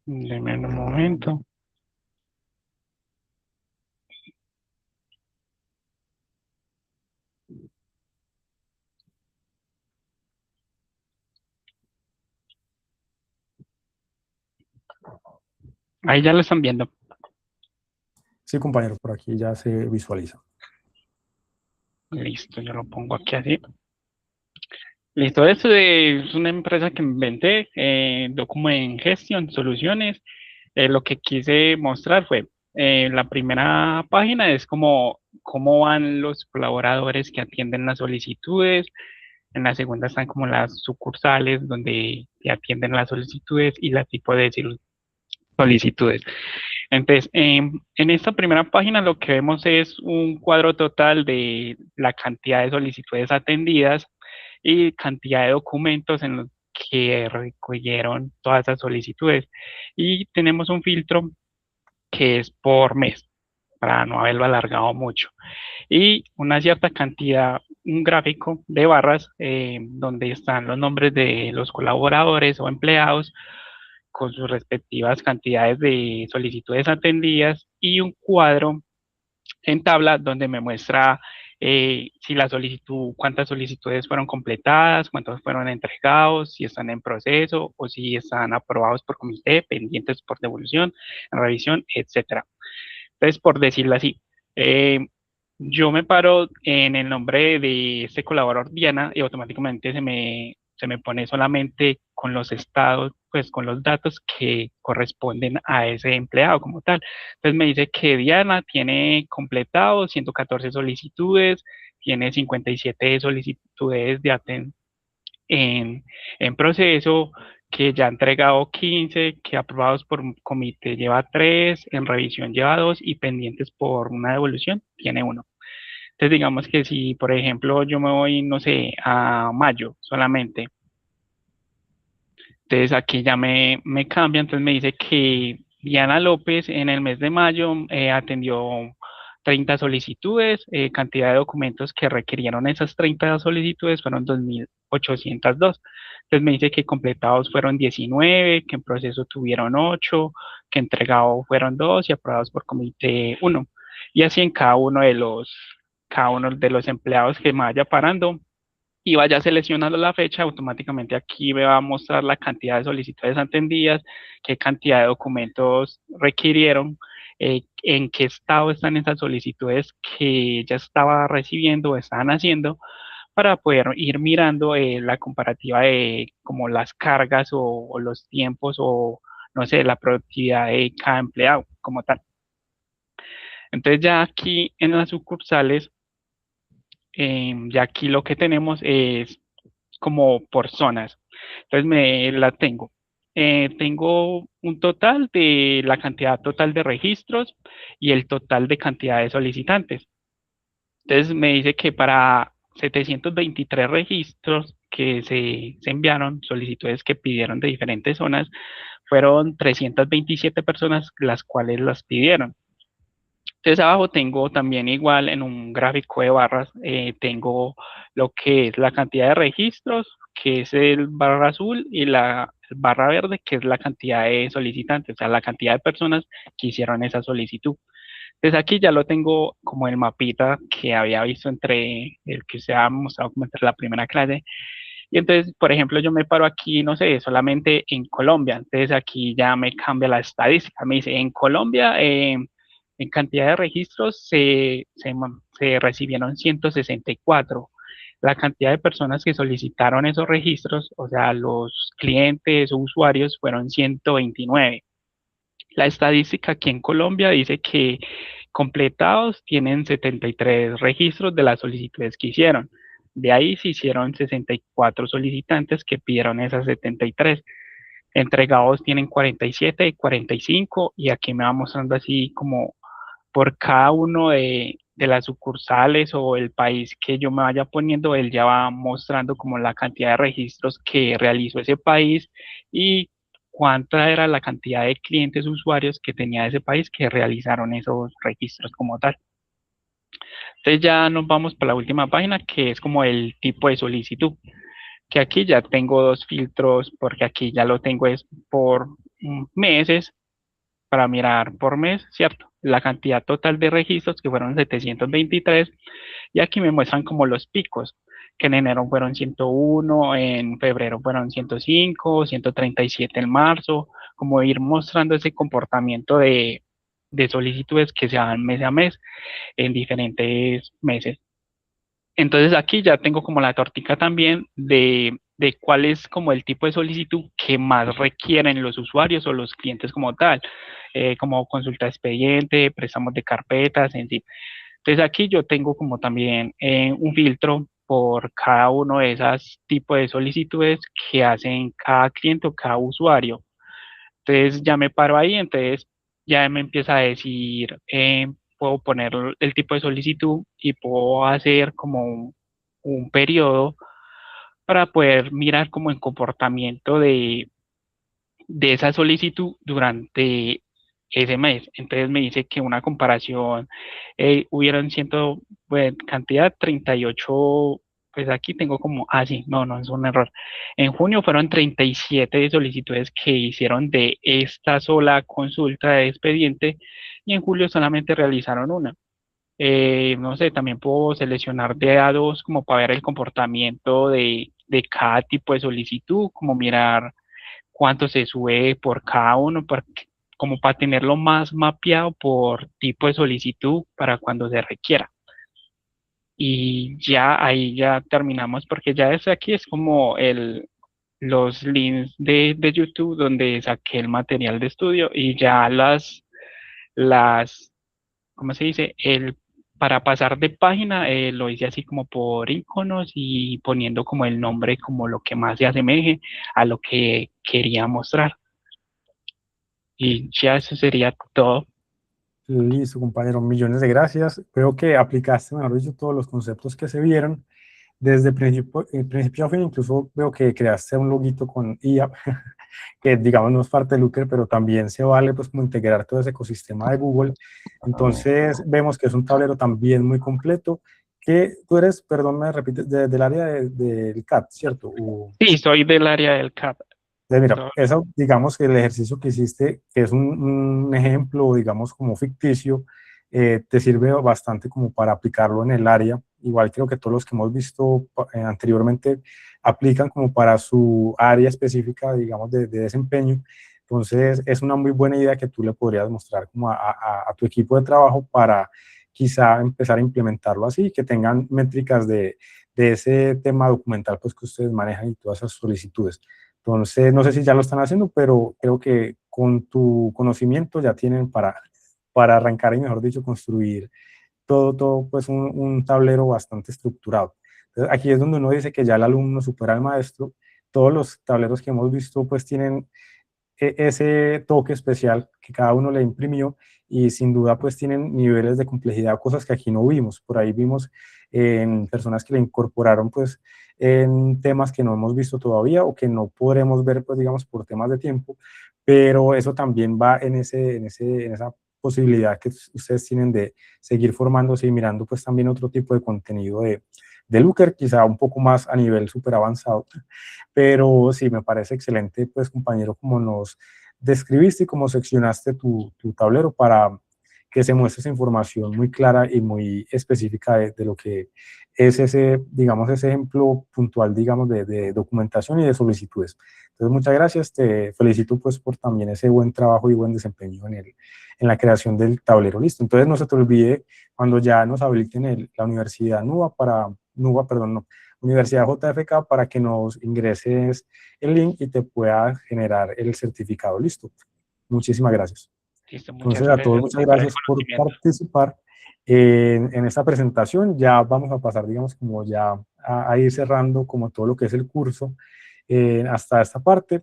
Deme un momento. Ahí ya lo están viendo. Sí, compañero, por aquí ya se visualiza. Listo, yo lo pongo aquí así. Listo, esto es una empresa que inventé, Document Gestion Soluciones. Lo que quise mostrar fue, la primera página es como cómo van los colaboradores que atienden las solicitudes. En la segunda están como las sucursales donde se atienden las solicitudes y la tipo de solicitudes. Entonces, en esta primera página lo que vemos es un cuadro total de la cantidad de solicitudes atendidas y cantidad de documentos en los que recogieron todas esas solicitudes. Y tenemos un filtro que es por mes, para no haberlo alargado mucho. Y una cierta cantidad, un gráfico de barras donde están los nombres de los colaboradores o empleados con sus respectivas cantidades de solicitudes atendidas y un cuadro en tabla donde me muestra si la solicitud, cuántas solicitudes fueron completadas, cuántos fueron entregados, si están en proceso o si están aprobados por comité, pendientes por devolución, revisión, etcétera. Entonces, por decirlo así, eh, yo me paro en el nombre de este colaborador Diana y automáticamente se me pone solamente con los estados, pues con los datos que corresponden a ese empleado como tal. Entonces me dice que Diana tiene completado 114 solicitudes, tiene 57 solicitudes de atención en, en proceso, que ya ha entregado 15, que aprobados por un comité lleva 3, en revisión lleva 2 y pendientes por una devolución tiene uno. Entonces digamos que si, por ejemplo, yo me voy, no sé, a mayo solamente, entonces aquí ya me cambia, entonces me dice que Diana López en el mes de mayo atendió 30 solicitudes, cantidad de documentos que requirieron esas 30 solicitudes fueron 2.802. Entonces me dice que completados fueron 19, que en proceso tuvieron 8, que entregados fueron 2 y aprobados por comité 1. Y así en cada uno de los empleados que me vaya parando y vaya seleccionando la fecha, automáticamente aquí me va a mostrar la cantidad de solicitudes atendidas, qué cantidad de documentos requirieron, en qué estado están esas solicitudes que ya estaba recibiendo o estaban haciendo, para poder ir mirando la comparativa de como las cargas o los tiempos o no sé, la productividad de cada empleado como tal. Entonces ya aquí en las sucursales, ya aquí lo que tenemos es como por zonas. Entonces me la tengo. Tengo un total de la cantidad total de registros y el total de cantidad de solicitantes. Entonces me dice que para 723 registros que se enviaron, solicitudes que pidieron de diferentes zonas, fueron 327 personas las cuales las pidieron. Entonces abajo tengo también igual en un gráfico de barras, tengo lo que es la cantidad de registros, que es el barra azul, y la barra verde, que es la cantidad de solicitantes, o sea, la cantidad de personas que hicieron esa solicitud. Entonces aquí ya lo tengo como el mapita que había visto entre el que se ha mostrado como entre la primera clase. Y entonces, por ejemplo, yo me paro aquí, no sé, solamente en Colombia. Entonces aquí ya me cambia la estadística. Me dice, en Colombia, en cantidad de registros se recibieron 164. La cantidad de personas que solicitaron esos registros, o sea, los clientes o usuarios, fueron 129. La estadística aquí en Colombia dice que completados tienen 73 registros de las solicitudes que hicieron. De ahí se hicieron 64 solicitantes que pidieron esas 73. Entregados tienen 47, 45 y aquí me va mostrando así como por cada uno de las sucursales o el país que yo me vaya poniendo, él ya va mostrando como la cantidad de registros que realizó ese país y cuánta era la cantidad de clientes usuarios que tenía ese país que realizaron esos registros como tal. Entonces ya nos vamos para la última página que es como el tipo de solicitud. que aquí ya tengo dos filtros, porque aquí ya lo tengo es por meses, para mirar por mes, ¿cierto? La cantidad total de registros, que fueron 723, y aquí me muestran como los picos, que en enero fueron 101, en febrero fueron 105, 137 en marzo, como ir mostrando ese comportamiento de solicitudes que se dan mes a mes en diferentes meses. Entonces aquí ya tengo como la tortica también de cuál es como el tipo de solicitud que más requieren los usuarios o los clientes como tal, como consulta de expediente, préstamos de carpetas, en sí. Entonces aquí yo tengo como también un filtro por cada uno de esos tipos de solicitudes que hacen cada cliente o cada usuario. Entonces ya me paro ahí, entonces ya me empieza a decir, puedo poner el tipo de solicitud y puedo hacer como un periodo para poder mirar como el comportamiento de esa solicitud durante ese mes. Entonces me dice que una comparación, hubieron pues, cantidad 38, pues aquí tengo como, sí, no, es un error. En junio fueron 37 solicitudes que hicieron de esta sola consulta de expediente y en julio solamente realizaron una. No sé, también puedo seleccionar de a dos como para ver el comportamiento de cada tipo de solicitud, como mirar cuánto se sube por cada uno, como para tenerlo más mapeado por tipo de solicitud para cuando se requiera. Y ya ahí ya terminamos, porque ya desde aquí es como los links de YouTube donde saqué el material de estudio y ya las ¿cómo se dice? Para pasar de página lo hice así como por iconos y poniendo como el nombre como lo que más se asemeje a lo que quería mostrar. Y ya eso sería todo. Listo, compañero, millones de gracias. Creo que aplicaste, mejor dicho, todos los conceptos que se vieron desde principio a fin. Incluso veo que creaste un loguito con IA, que digamos no es parte de Looker, pero también se vale pues como integrar todo ese ecosistema de Google. Entonces vemos que es un tablero también muy completo, que tú eres, perdón, me repites, del área del CAT, ¿cierto? Sí, soy del área del CAP. Mira, eso, digamos que el ejercicio que hiciste, que es un ejemplo, digamos, como ficticio, te sirve bastante como para aplicarlo en el área. Igual creo que todos los que hemos visto anteriormente aplican como para su área específica, digamos, de desempeño. Entonces, es una muy buena idea que tú le podrías mostrar como a tu equipo de trabajo para quizá empezar a implementarlo así, que tengan métricas de ese tema documental pues, que ustedes manejan y todas esas solicitudes. Entonces, no sé si ya lo están haciendo, pero creo que con tu conocimiento ya tienen para arrancar y, mejor dicho, construir todo pues un tablero bastante estructurado. Entonces, aquí es donde uno dice que ya el alumno supera al maestro. Todos los tableros que hemos visto pues tienen ese toque especial que cada uno le imprimió y sin duda pues tienen niveles de complejidad, cosas que aquí no vimos. Por ahí vimos en personas que le incorporaron pues en temas que no hemos visto todavía o que no podremos ver pues digamos por temas de tiempo, pero eso también va en esa posibilidad que ustedes tienen de seguir formándose y mirando pues también otro tipo de contenido de Looker, quizá un poco más a nivel súper avanzado. Pero sí, me parece excelente, pues compañero, como nos describiste y como seccionaste tu tablero para que se muestre esa información muy clara y muy específica de lo que es ese, digamos, ese ejemplo puntual, digamos, de documentación y de solicitudes. Entonces, muchas gracias, te felicito pues por también ese buen trabajo y buen desempeño en la creación del tablero. Listo, entonces no se te olvide cuando ya nos habiliten la Universidad NUBA, perdón, no, Universidad JFK para que nos ingreses el link y te pueda generar el certificado. Listo. Muchísimas gracias. Listo, muchas Entonces, a todos, gracias muchas por el gracias por conocimiento. participar en esta presentación. Ya vamos a pasar, digamos, como ya a ir cerrando como todo lo que es el curso hasta esta parte.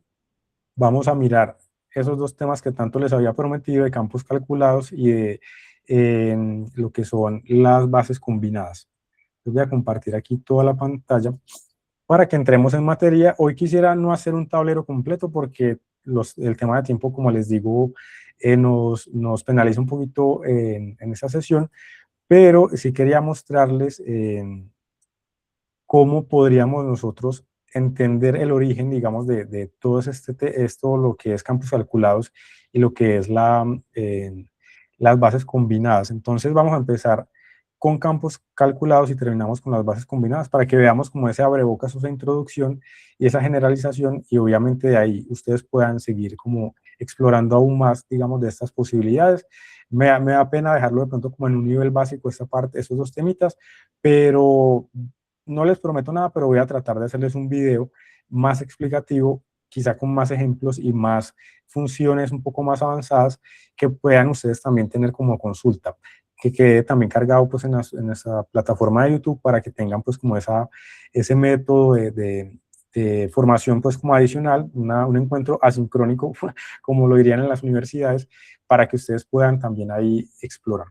Vamos a mirar esos dos temas que tanto les había prometido de campos calculados y de lo que son las bases combinadas. Les voy a compartir aquí toda la pantalla para que entremos en materia. Hoy quisiera no hacer un tablero completo porque el tema de tiempo, como les digo, nos penaliza un poquito en esa sesión, pero sí quería mostrarles cómo podríamos nosotros entender el origen, digamos, de todo esto, lo que es campos calculados y lo que es las bases combinadas. Entonces vamos a empezar con campos calculados y terminamos con las bases combinadas para que veamos como ese abrebocas, esa introducción y esa generalización, y obviamente de ahí ustedes puedan seguir como explorando aún más, digamos, de estas posibilidades. Me da pena dejarlo de pronto como en un nivel básico esta parte, esos dos temitas, pero no les prometo nada, pero voy a tratar de hacerles un video más explicativo, quizá con más ejemplos y más funciones un poco más avanzadas que puedan ustedes también tener como consulta, que quede también cargado pues en esa plataforma de YouTube para que tengan pues como ese método de formación pues como adicional, un encuentro asincrónico, como lo dirían en las universidades, para que ustedes puedan también ahí explorar.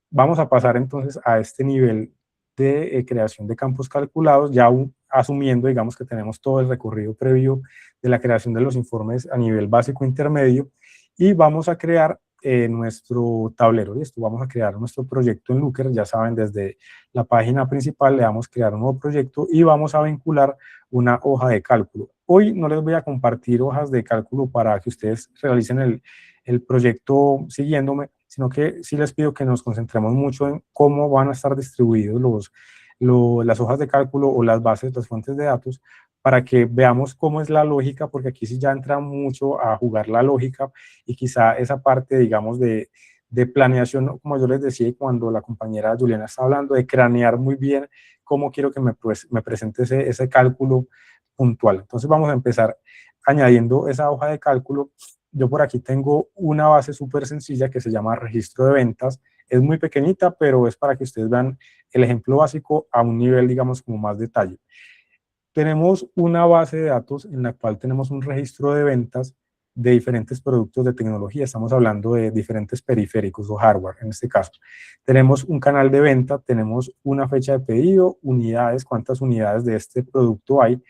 Vamos a pasar entonces a este nivel de creación de campos calculados, ya asumiendo, digamos, que tenemos todo el recorrido previo de la creación de los informes a nivel básico intermedio, y vamos a crear nuestro tablero. Listo, vamos a crear nuestro proyecto en Looker. Ya saben, desde la página principal le damos a crear un nuevo proyecto y vamos a vincular una hoja de cálculo. Hoy no les voy a compartir hojas de cálculo para que ustedes realicen el proyecto siguiéndome, sino que sí les pido que nos concentremos mucho en cómo van a estar distribuidos las hojas de cálculo o las bases, las fuentes de datos, para que veamos cómo es la lógica, porque aquí sí ya entra mucho a jugar la lógica y quizá esa parte, digamos, de planeación, como yo les decía cuando la compañera Juliana está hablando, de cranear muy bien cómo quiero que me presente ese cálculo puntual. Entonces vamos a empezar añadiendo esa hoja de cálculo. Yo por aquí tengo una base súper sencilla que se llama registro de ventas. Es muy pequeñita, pero es para que ustedes vean el ejemplo básico a un nivel, digamos, como más detalle. Tenemos una base de datos en la cual tenemos un registro de ventas de diferentes productos de tecnología. Estamos hablando de diferentes periféricos o hardware, en este caso. Tenemos un canal de venta, tenemos una fecha de pedido, unidades, cuántas unidades de este producto hay,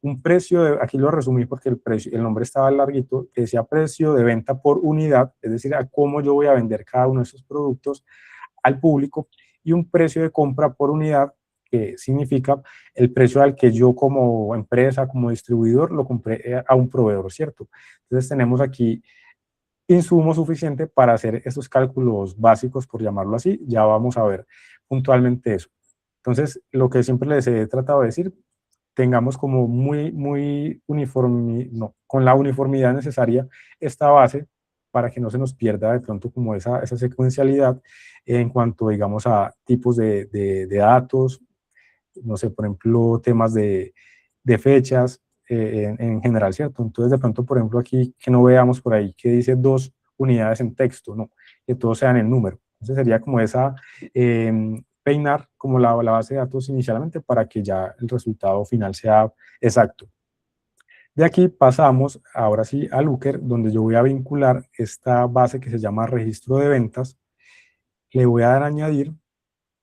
un precio, aquí lo resumí porque el nombre estaba larguito, que decía precio de venta por unidad, es decir, a cómo yo voy a vender cada uno de esos productos al público, y un precio de compra por unidad, que significa el precio al que yo como empresa, como distribuidor, lo compré a un proveedor, ¿cierto? Entonces tenemos aquí insumo suficiente para hacer esos cálculos básicos, por llamarlo así. Ya vamos a ver puntualmente eso. Entonces, lo que siempre les he tratado de decir, tengamos como muy uniforme, no, con la uniformidad necesaria esta base para que no se nos pierda de pronto como esa secuencialidad en cuanto, digamos, a tipos de datos, no sé, por ejemplo, temas de fechas en general, ¿cierto? Entonces, de pronto, por ejemplo, aquí que no veamos por ahí que dice 2 unidades en texto, no, que todos sean en número. Entonces, sería como peinar como la base de datos inicialmente para que ya el resultado final sea exacto. De aquí pasamos ahora sí a Looker, donde yo voy a vincular esta base que se llama registro de ventas. Le voy a dar a añadir,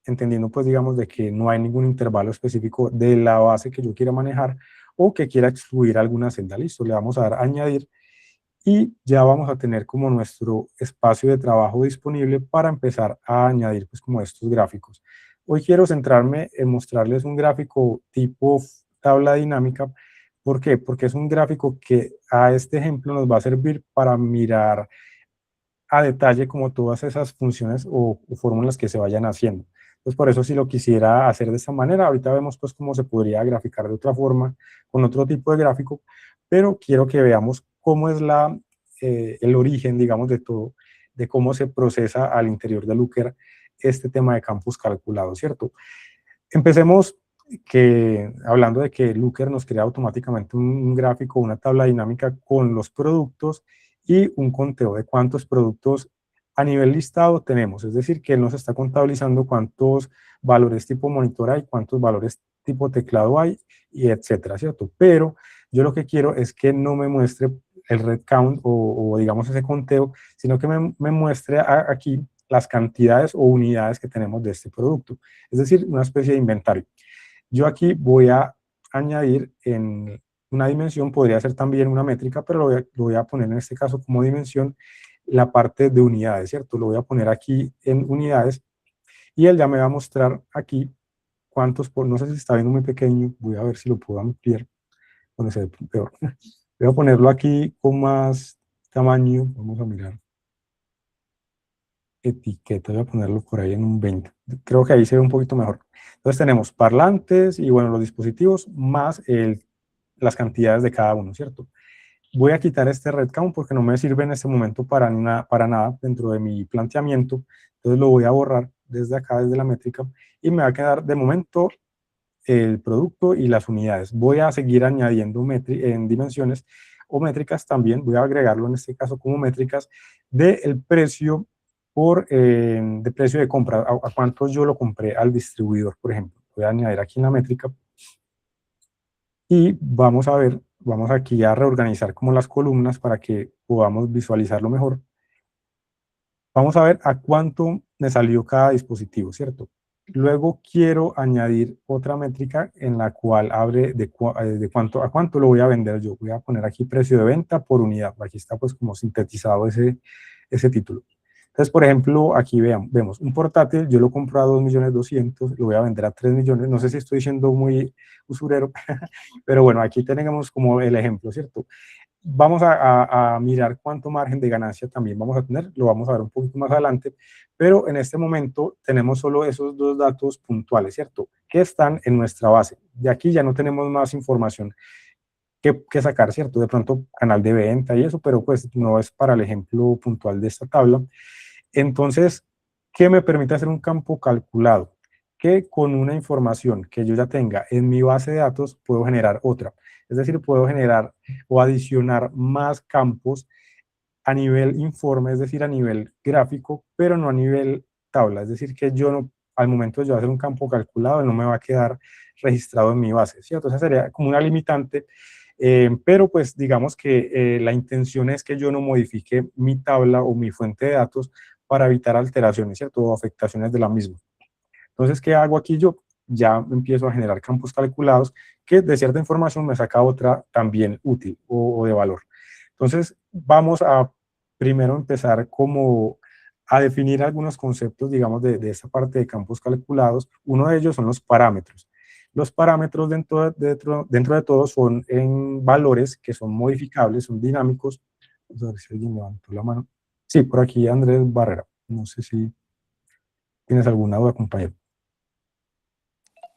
entendiendo pues digamos de que no hay ningún intervalo específico de la base que yo quiera manejar o que quiera excluir alguna celda. Listo, le vamos a dar a añadir y ya vamos a tener como nuestro espacio de trabajo disponible para empezar a añadir pues como estos gráficos. Hoy quiero centrarme en mostrarles un gráfico tipo tabla dinámica. ¿Por qué? Porque es un gráfico que a este ejemplo nos va a servir para mirar a detalle como todas esas funciones o fórmulas que se vayan haciendo. Entonces, por eso si lo quisiera hacer de esta manera, ahorita vemos pues cómo se podría graficar de otra forma, con otro tipo de gráfico, pero quiero que veamos cómo es el origen, digamos, de todo, de cómo se procesa al interior de Looker este tema de campos calculados, ¿cierto? Empecemos hablando de que Looker nos crea automáticamente un gráfico, una tabla dinámica con los productos y un conteo de cuántos productos a nivel listado tenemos. Es decir, que él nos está contabilizando cuántos valores tipo monitor hay, cuántos valores tipo teclado hay, y etcétera, ¿cierto? Pero yo lo que quiero es que no me muestre el red count o digamos ese conteo, sino que me muestre aquí las cantidades o unidades que tenemos de este producto. Es decir, una especie de inventario. Yo aquí voy a añadir en una dimensión, podría ser también una métrica, pero lo voy a poner en este caso como dimensión la parte de unidades, ¿cierto? Lo voy a poner aquí en unidades y él ya me va a mostrar aquí cuántos, no sé si está viendo muy pequeño, voy a ver si lo puedo ampliar. bueno, se ve peor. Voy a ponerlo aquí con más tamaño, vamos a mirar. Etiqueta, voy a ponerlo por ahí en un 20. Creo que ahí se ve un poquito mejor. Entonces tenemos parlantes y bueno, los dispositivos más las cantidades de cada uno, ¿cierto? Voy a quitar este red count porque no me sirve en este momento para nada dentro de mi planteamiento. Entonces lo voy a borrar desde acá, desde la métrica, y me va a quedar de momento el producto y las unidades. Voy a seguir añadiendo en dimensiones o métricas también, voy a agregarlo en este caso como métricas del precio de precio de compra, a cuánto yo lo compré al distribuidor, por ejemplo. Voy a añadir aquí en la métrica y vamos a ver, vamos aquí a reorganizar como las columnas para que podamos visualizarlo mejor. Vamos a ver a cuánto me salió cada dispositivo, ¿cierto? Luego quiero añadir otra métrica en la cual abre de cuánto a cuánto lo voy a vender yo. Voy a poner aquí precio de venta por unidad. Aquí está pues como sintetizado ese título. Entonces, por ejemplo, aquí vemos un portátil, yo lo compro a 2.200.000, lo voy a vender a 3 millones. No sé si estoy siendo muy usurero, pero bueno, aquí tenemos como el ejemplo, ¿cierto? Vamos a mirar cuánto margen de ganancia también vamos a tener, lo vamos a ver un poquito más adelante, pero en este momento tenemos solo esos dos datos puntuales, ¿cierto? Que están en nuestra base. De aquí ya no tenemos más información que sacar, ¿cierto? De pronto canal de venta y eso, pero pues no es para el ejemplo puntual de esta tabla. Entonces, ¿qué me permite hacer un campo calculado? Que con una información que yo ya tenga en mi base de datos puedo generar otra. Es decir, puedo generar o adicionar más campos a nivel informe, es decir, a nivel gráfico, pero no a nivel tabla. Es decir, que yo no, al momento de yo hacer un campo calculado, no me va a quedar registrado en mi base, ¿cierto? Esa sería como una limitante, pero pues digamos que la intención es que yo no modifique mi tabla o mi fuente de datos para evitar alteraciones, ¿cierto? O afectaciones de la misma. Entonces, ¿qué hago aquí yo? Ya empiezo a generar campos calculados que de cierta información me saca otra también útil o de valor. Entonces, vamos a primero empezar como a definir algunos conceptos, digamos, de esta parte de campos calculados. Uno de ellos son los parámetros. Los parámetros dentro de todo son en valores que son modificables, son dinámicos. Vamos a ver si alguien levantó la mano. Sí, por aquí Andrés Barrera. No sé si tienes alguna duda, compañero.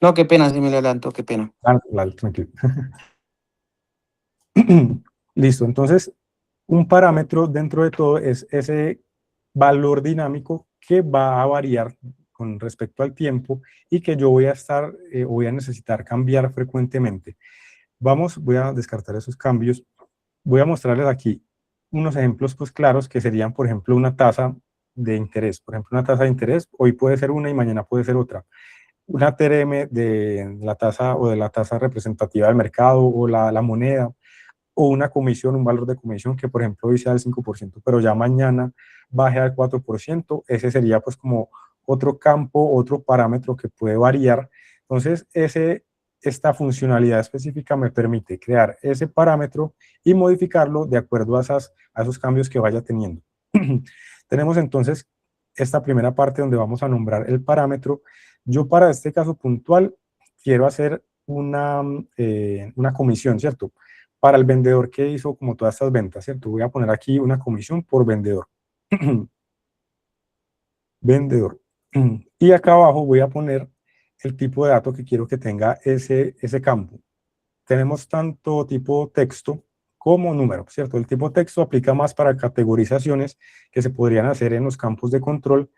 No, qué pena, si me le adelanto, qué pena. Ah, tranquilo. Listo, entonces un parámetro dentro de todo es ese valor dinámico que va a variar con respecto al tiempo y que yo voy a necesitar cambiar frecuentemente. Voy a descartar esos cambios. Voy a mostrarles aquí unos ejemplos pues claros que serían, por ejemplo, una tasa de interés. Por ejemplo, una tasa de interés hoy puede ser una y mañana puede ser otra. Una TRM de la tasa o de la tasa representativa del mercado o la moneda, o una comisión, un valor de comisión que por ejemplo hoy sea del 5%, pero ya mañana baje al 4%, ese sería pues como otro campo, otro parámetro que puede variar. Entonces, esta funcionalidad específica me permite crear ese parámetro y modificarlo de acuerdo a esos cambios que vaya teniendo. Tenemos entonces esta primera parte donde vamos a nombrar el parámetro. Yo para este caso puntual quiero hacer una comisión, ¿cierto? Para el vendedor que hizo como todas estas ventas, ¿cierto? Voy a poner aquí una comisión por vendedor. Vendedor. Y acá abajo voy a poner el tipo de dato que quiero que tenga ese campo. Tenemos tanto tipo texto como número, ¿cierto? El tipo texto aplica más para categorizaciones que se podrían hacer en los campos de control,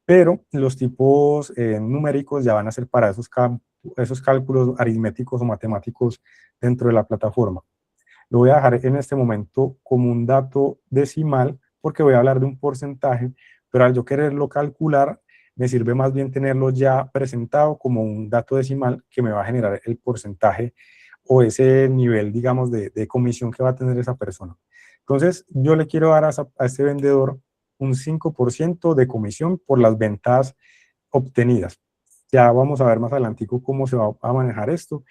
pero los tipos numéricos ya van a ser para esos cálculos aritméticos o matemáticos dentro de la plataforma. Lo voy a dejar en este momento como un dato decimal porque voy a hablar de un porcentaje, pero al yo quererlo calcular, me sirve más bien tenerlo ya presentado como un dato decimal que me va a generar el porcentaje o ese nivel, digamos, de comisión que va a tener esa persona. Entonces, yo le quiero dar a este vendedor un 5% de comisión por las ventas obtenidas. Ya vamos a ver más adelante cómo se va a manejar esto.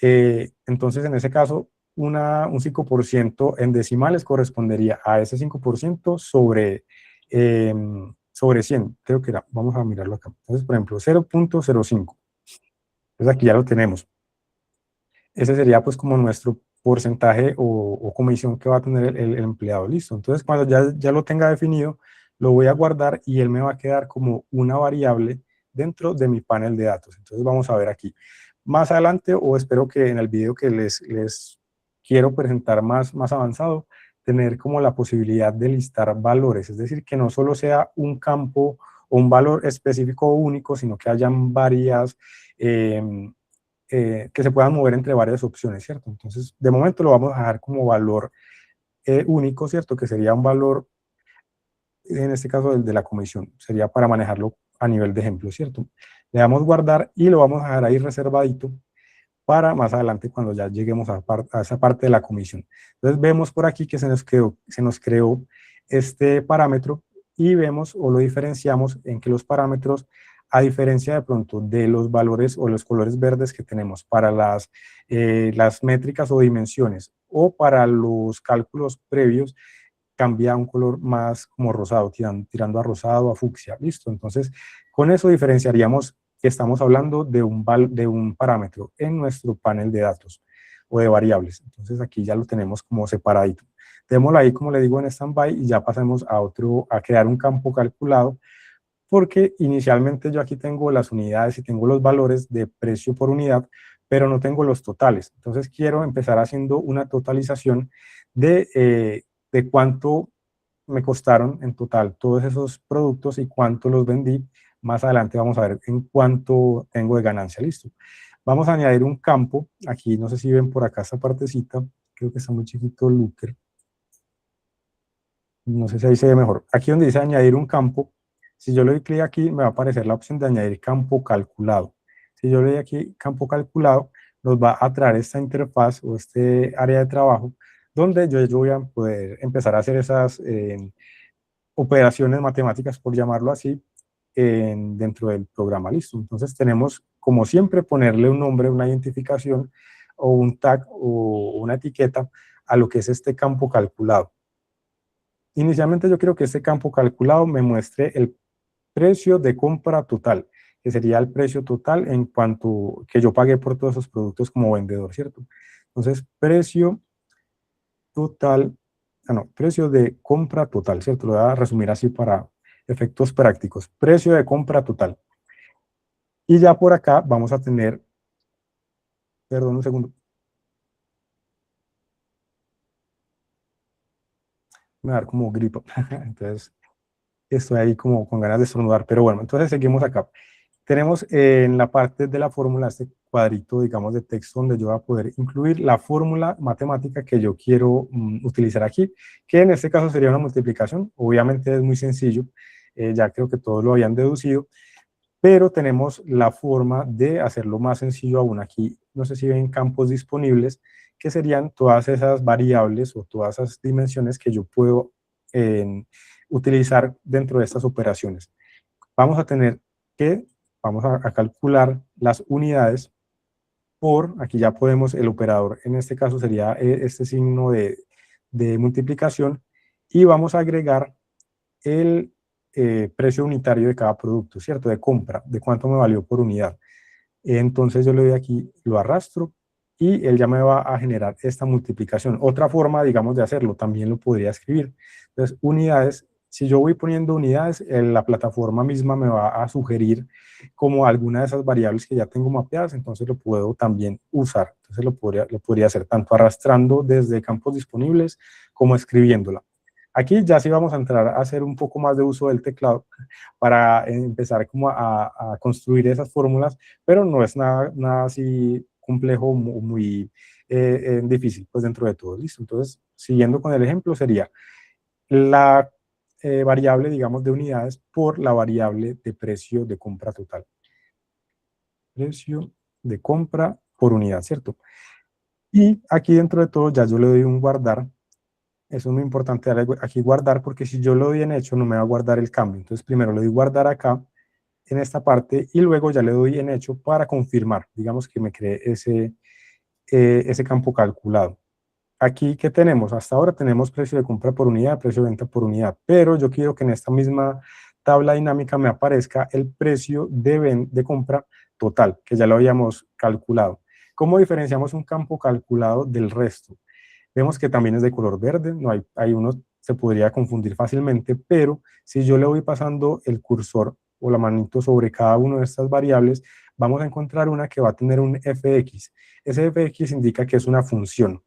Entonces, en ese caso, un 5% en decimales correspondería a ese 5% sobre 100. Creo que era, vamos a mirarlo acá. Entonces, por ejemplo, 0.05. Entonces, aquí ya lo tenemos. Ese sería pues como nuestro porcentaje o comisión que va a tener el empleado. Listo. Entonces, cuando ya lo tenga definido, lo voy a guardar y él me va a quedar como una variable dentro de mi panel de datos. Entonces, vamos a ver aquí. Más adelante, o espero que en el video que les quiero presentar más avanzado, tener como la posibilidad de listar valores, es decir, que no solo sea un campo o un valor específico o único, sino que hayan varias, que se puedan mover entre varias opciones, ¿cierto? Entonces, de momento lo vamos a dejar como valor único, ¿cierto? Que sería un valor, en este caso, el de la comisión, sería para manejarlo a nivel de ejemplo, ¿cierto? Le damos guardar y lo vamos a dejar ahí reservadito para más adelante cuando ya lleguemos a esa parte de la comisión. Entonces vemos por aquí que se nos creó este parámetro y vemos o lo diferenciamos en que los parámetros, a diferencia de pronto de los valores o los colores verdes que tenemos para las métricas o dimensiones o para los cálculos previos, cambia a un color más como rosado, tirando a rosado, a fucsia, listo. Entonces, con eso diferenciaríamos que estamos hablando de un parámetro en nuestro panel de datos o de variables. Entonces, aquí ya lo tenemos como separadito. Démoslo ahí, como le digo, en standby y ya pasemos a crear un campo calculado, porque inicialmente yo aquí tengo las unidades y tengo los valores de precio por unidad, pero no tengo los totales. Entonces, quiero empezar haciendo una totalización de cuánto me costaron en total todos esos productos y cuánto los vendí. Más adelante vamos a ver en cuánto tengo de ganancia. Listo. Vamos a añadir un campo. Aquí no sé si ven por acá esta partecita. Creo que está muy chiquito Looker. No sé si ahí se ve mejor. Aquí donde dice añadir un campo, si yo le doy clic aquí, me va a aparecer la opción de añadir campo calculado. Si yo le doy aquí campo calculado, nos va a traer esta interfaz o este área de trabajo donde yo voy a poder empezar a hacer esas operaciones matemáticas, por llamarlo así, dentro del programa. Listo. Entonces tenemos, como siempre, ponerle un nombre, una identificación o un tag o una etiqueta a lo que es este campo calculado. Inicialmente yo quiero que este campo calculado me muestre el precio de compra total, que sería el precio total en cuanto que yo pagué por todos esos productos como vendedor, ¿cierto? Entonces, precio total, precio de compra total, ¿cierto? Lo voy a resumir así para efectos prácticos. Precio de compra total. Y ya por acá vamos a tener, perdón un segundo. Me va a dar como gripa, entonces estoy ahí como con ganas de estornudar, pero bueno, entonces seguimos acá. Tenemos en la parte de la fórmula este cuadrito, digamos, de texto donde yo voy a poder incluir la fórmula matemática que yo quiero utilizar aquí, que en este caso sería una multiplicación. Obviamente es muy sencillo, ya creo que todos lo habían deducido, pero tenemos la forma de hacerlo más sencillo aún. Aquí, no sé si ven campos disponibles, que serían todas esas variables o todas esas dimensiones que yo puedo utilizar dentro de estas operaciones. Vamos a tener que, vamos a calcular las unidades por, aquí ya podemos, el operador, en este caso sería este signo de multiplicación, y vamos a agregar el precio unitario de cada producto, ¿cierto? De compra, de cuánto me valió por unidad. Entonces yo le doy aquí, lo arrastro, y él ya me va a generar esta multiplicación. Otra forma, digamos, de hacerlo, también lo podría escribir. Entonces, unidades, si yo voy poniendo unidades, la plataforma misma me va a sugerir como alguna de esas variables que ya tengo mapeadas, entonces lo puedo también usar. Entonces lo podría hacer tanto arrastrando desde campos disponibles como escribiéndola. Aquí ya sí vamos a entrar a hacer un poco más de uso del teclado para empezar como a construir esas fórmulas, pero no es nada así complejo, muy difícil, pues dentro de todo. Listo. Entonces, siguiendo con el ejemplo, sería la variable, digamos, de unidades por la variable de precio de compra total. Precio de compra por unidad, ¿cierto? Y aquí dentro de todo ya yo le doy un guardar. Eso es muy importante darle aquí guardar, porque si yo lo doy en hecho no me va a guardar el cambio. Entonces primero le doy guardar acá en esta parte y luego ya le doy en hecho para confirmar, digamos que me cree ese campo calculado. Aquí, ¿qué tenemos? Hasta ahora tenemos precio de compra por unidad, precio de venta por unidad, pero yo quiero que en esta misma tabla dinámica me aparezca el precio de compra total, que ya lo habíamos calculado. ¿Cómo diferenciamos un campo calculado del resto? Vemos que también es de color verde, no hay uno se podría confundir fácilmente, pero si yo le voy pasando el cursor o la manito sobre cada una de estas variables, vamos a encontrar una que va a tener un fx. Ese fx indica que es una función.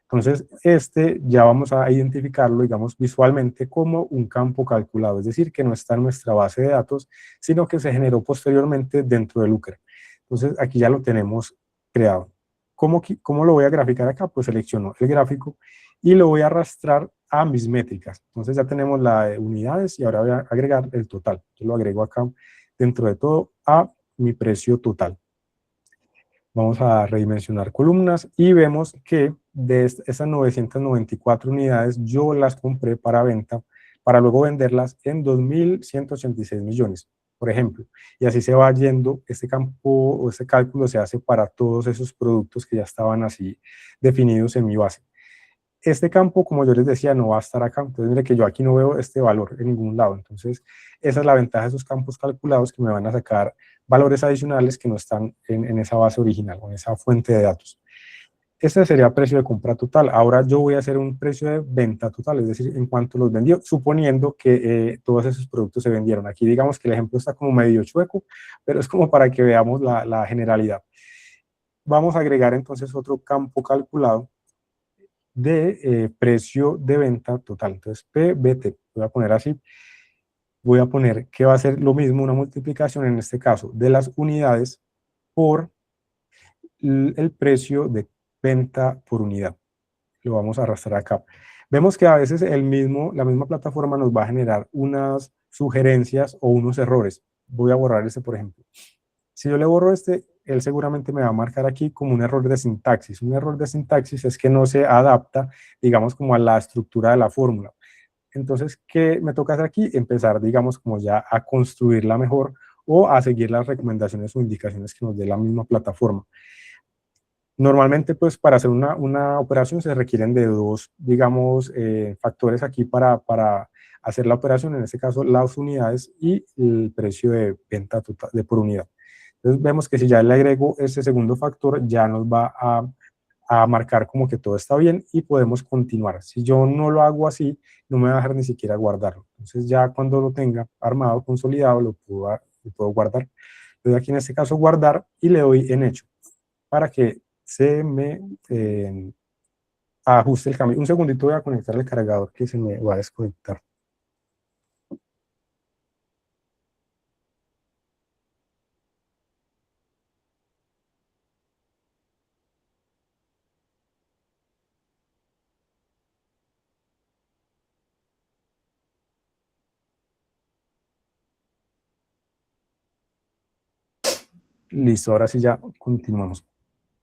Entonces, ya vamos a identificarlo, digamos, visualmente como un campo calculado, es decir, que no está en nuestra base de datos, sino que se generó posteriormente dentro de Looker. Entonces, aquí ya lo tenemos creado. ¿Cómo lo voy a graficar acá? Pues selecciono el gráfico y lo voy a arrastrar a mis métricas. Entonces ya tenemos la de unidades y ahora voy a agregar el total. Yo lo agrego acá dentro de todo a mi precio total. Vamos a redimensionar columnas y vemos que de esas 994 unidades yo las compré para venta, para luego venderlas en 2.186 millones, por ejemplo. Y así se va yendo, este campo o este cálculo se hace para todos esos productos que ya estaban así definidos en mi base. Este campo, como yo les decía, no va a estar acá. Entonces, mire que yo aquí no veo este valor en ningún lado. Entonces, esa es la ventaja de esos campos calculados, que me van a sacar valores adicionales que no están en esa base original o en esa fuente de datos. Este sería precio de compra total. Ahora yo voy a hacer un precio de venta total, es decir, en cuanto los vendió, suponiendo que todos esos productos se vendieron. Aquí digamos que el ejemplo está como medio chueco, pero es como para que veamos la generalidad. Vamos a agregar entonces otro campo calculado de precio de venta total. Entonces, PBT, voy a poner así, voy a poner que va a ser lo mismo, una multiplicación en este caso de las unidades por el precio de venta por unidad. Lo vamos a arrastrar acá. Vemos que a veces la misma plataforma nos va a generar unas sugerencias o unos errores. Voy a borrar este, por ejemplo. Si yo le borro él seguramente me va a marcar aquí como un error de sintaxis. Un error de sintaxis es que no se adapta, digamos, como a la estructura de la fórmula. Entonces, ¿qué me toca hacer aquí? Empezar, digamos, como ya a construirla mejor o a seguir las recomendaciones o indicaciones que nos dé la misma plataforma. Normalmente, pues, para hacer una operación se requieren de dos, digamos, factores aquí para hacer la operación, en este caso, las unidades y el precio de venta total por unidad. Entonces vemos que si ya le agrego este segundo factor, ya nos va a marcar como que todo está bien y podemos continuar. Si yo no lo hago así, no me va a dejar ni siquiera guardarlo. Entonces ya cuando lo tenga armado, consolidado, lo puedo guardar. Le doy aquí en este caso guardar y le doy en hecho para que se me ajuste el cambio. Un segundito, voy a conectar el cargador que se me va a desconectar. Listo, ahora sí ya continuamos.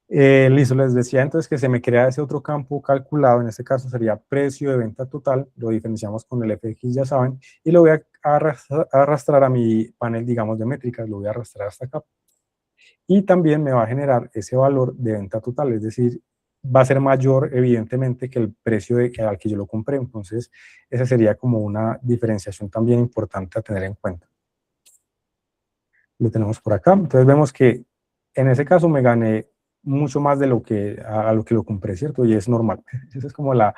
Listo, les decía entonces que se me crea ese otro campo calculado, en este caso sería precio de venta total, lo diferenciamos con el FX, ya saben, y lo voy a arrastrar a mi panel, digamos, de métricas, lo voy a arrastrar hasta acá. Y también me va a generar ese valor de venta total, es decir, va a ser mayor, evidentemente, que el precio al que yo lo compré, entonces esa sería como una diferenciación también importante a tener en cuenta. Lo tenemos por acá, entonces vemos que en ese caso me gané mucho más de a lo que lo compré, ¿cierto? Y es normal. Esa es como la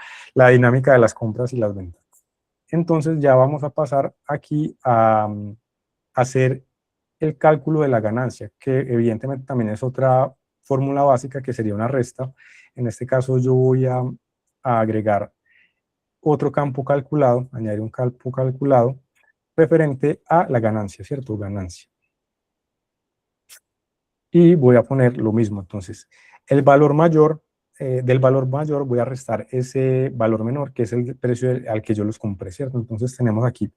dinámica de las compras y las ventas. Entonces ya vamos a pasar aquí a hacer el cálculo de la ganancia, que evidentemente también es otra fórmula básica que sería una resta. En este caso yo voy a agregar otro campo calculado, añadir un campo calculado referente a la ganancia, ¿cierto? Ganancia. Y voy a poner lo mismo. Entonces, el valor mayor, del valor mayor voy a restar ese valor menor, que es el precio al que yo los compré, ¿cierto? Entonces tenemos aquí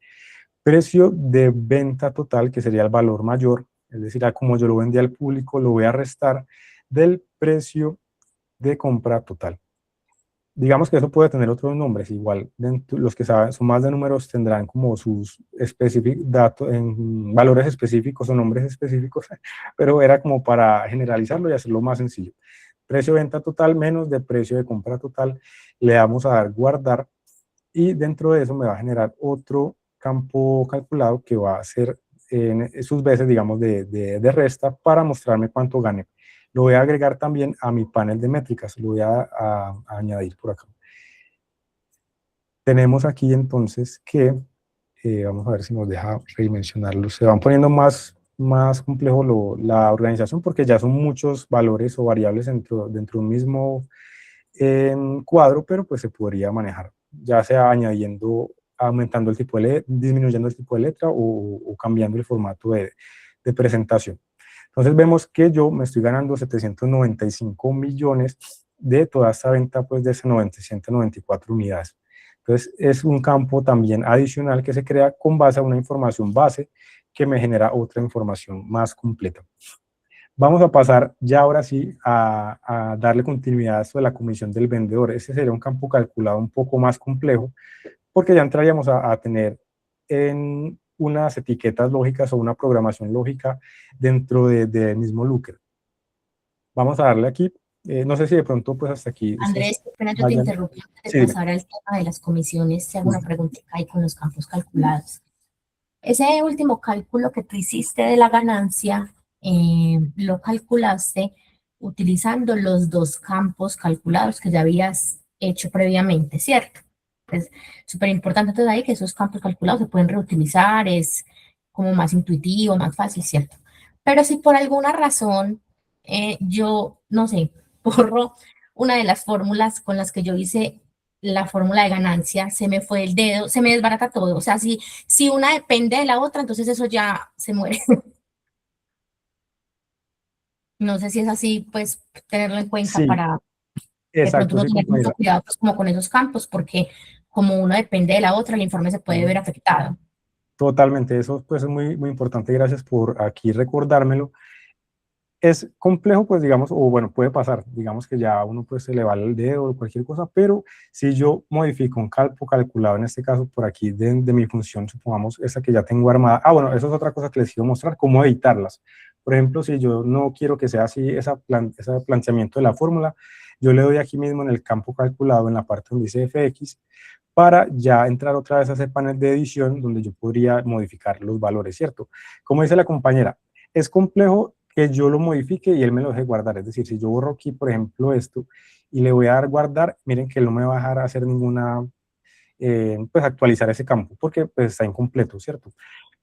precio de venta total, que sería el valor mayor, es decir, a como yo lo vendí al público, lo voy a restar del precio de compra total. Digamos que eso puede tener otros nombres, igual los que saben, son más de números tendrán como sus datos en valores específicos o nombres específicos, pero era como para generalizarlo y hacerlo más sencillo. Precio de venta total menos de precio de compra total, le damos a dar guardar y dentro de eso me va a generar otro campo calculado que va a ser en sus veces, digamos, de resta para mostrarme cuánto gané. lo voy a agregar también a mi panel de métricas, lo voy a añadir por acá. Tenemos aquí entonces que, vamos a ver si nos deja redimensionarlo, se van poniendo más complejo la organización porque ya son muchos valores o variables dentro de un mismo cuadro, pero pues se podría manejar, ya sea añadiendo, aumentando el tipo de disminuyendo el tipo de letra o cambiando el formato de presentación. Entonces vemos que yo me estoy ganando 795 millones de toda esta venta pues de 994 unidades. Entonces es un campo también adicional que se crea con base a una información base que me genera otra información más completa. Vamos a pasar ya ahora sí a darle continuidad a esto de la comisión del vendedor. Ese sería un campo calculado un poco más complejo porque ya entraríamos a tener en unas etiquetas lógicas o una programación lógica dentro del mismo Looker. Vamos a darle aquí, no sé si de pronto pues hasta aquí. Andrés, apenas yo te interrumpí antes de pasar al tema de las comisiones, te hago una preguntita ahí con los campos calculados. Ese último cálculo que tú hiciste de la ganancia, lo calculaste utilizando los dos campos calculados que ya habías hecho previamente, ¿cierto? Es súper importante entonces ahí que esos campos calculados se pueden reutilizar, es como más intuitivo, más fácil, ¿cierto? Pero si por alguna razón yo, no sé, borro una de las fórmulas con las que yo hice la fórmula de ganancia, se me fue el dedo, se me desbarata todo. O sea, si una depende de la otra, entonces eso ya se muere. No sé si es así, pues tenerlo en cuenta Sí, para de pronto exacto, no sí, tener mucho compañera. cuidado pues, como con esos campos, porque como uno depende de la otra, el informe se puede ver afectado. Totalmente, eso pues es muy importante, gracias por aquí recordármelo. Es complejo, pues digamos, o bueno, puede pasar, digamos que ya uno pues se le va el dedo o cualquier cosa, pero si yo modifico un campo calculado, en este caso por aquí de mi función, supongamos esa que ya tengo armada, bueno, eso es otra cosa que les quiero mostrar, cómo editarlas. Por ejemplo, si yo no quiero que sea así ese planteamiento de la fórmula, yo le doy aquí mismo en el campo calculado, en la parte donde dice FX, para ya entrar otra vez a ese panel de edición donde yo podría modificar los valores, ¿cierto? Como dice la compañera, es complejo que yo lo modifique y él me lo deje guardar. Es decir, si yo borro aquí, por ejemplo, esto, y le voy a dar guardar, miren que él no me va a dejar hacer ninguna, pues actualizar ese campo, porque pues está incompleto, ¿cierto?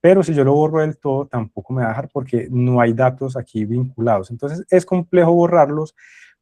Pero si yo lo borro del todo, tampoco me va a dejar porque no hay datos aquí vinculados. Entonces es complejo borrarlos,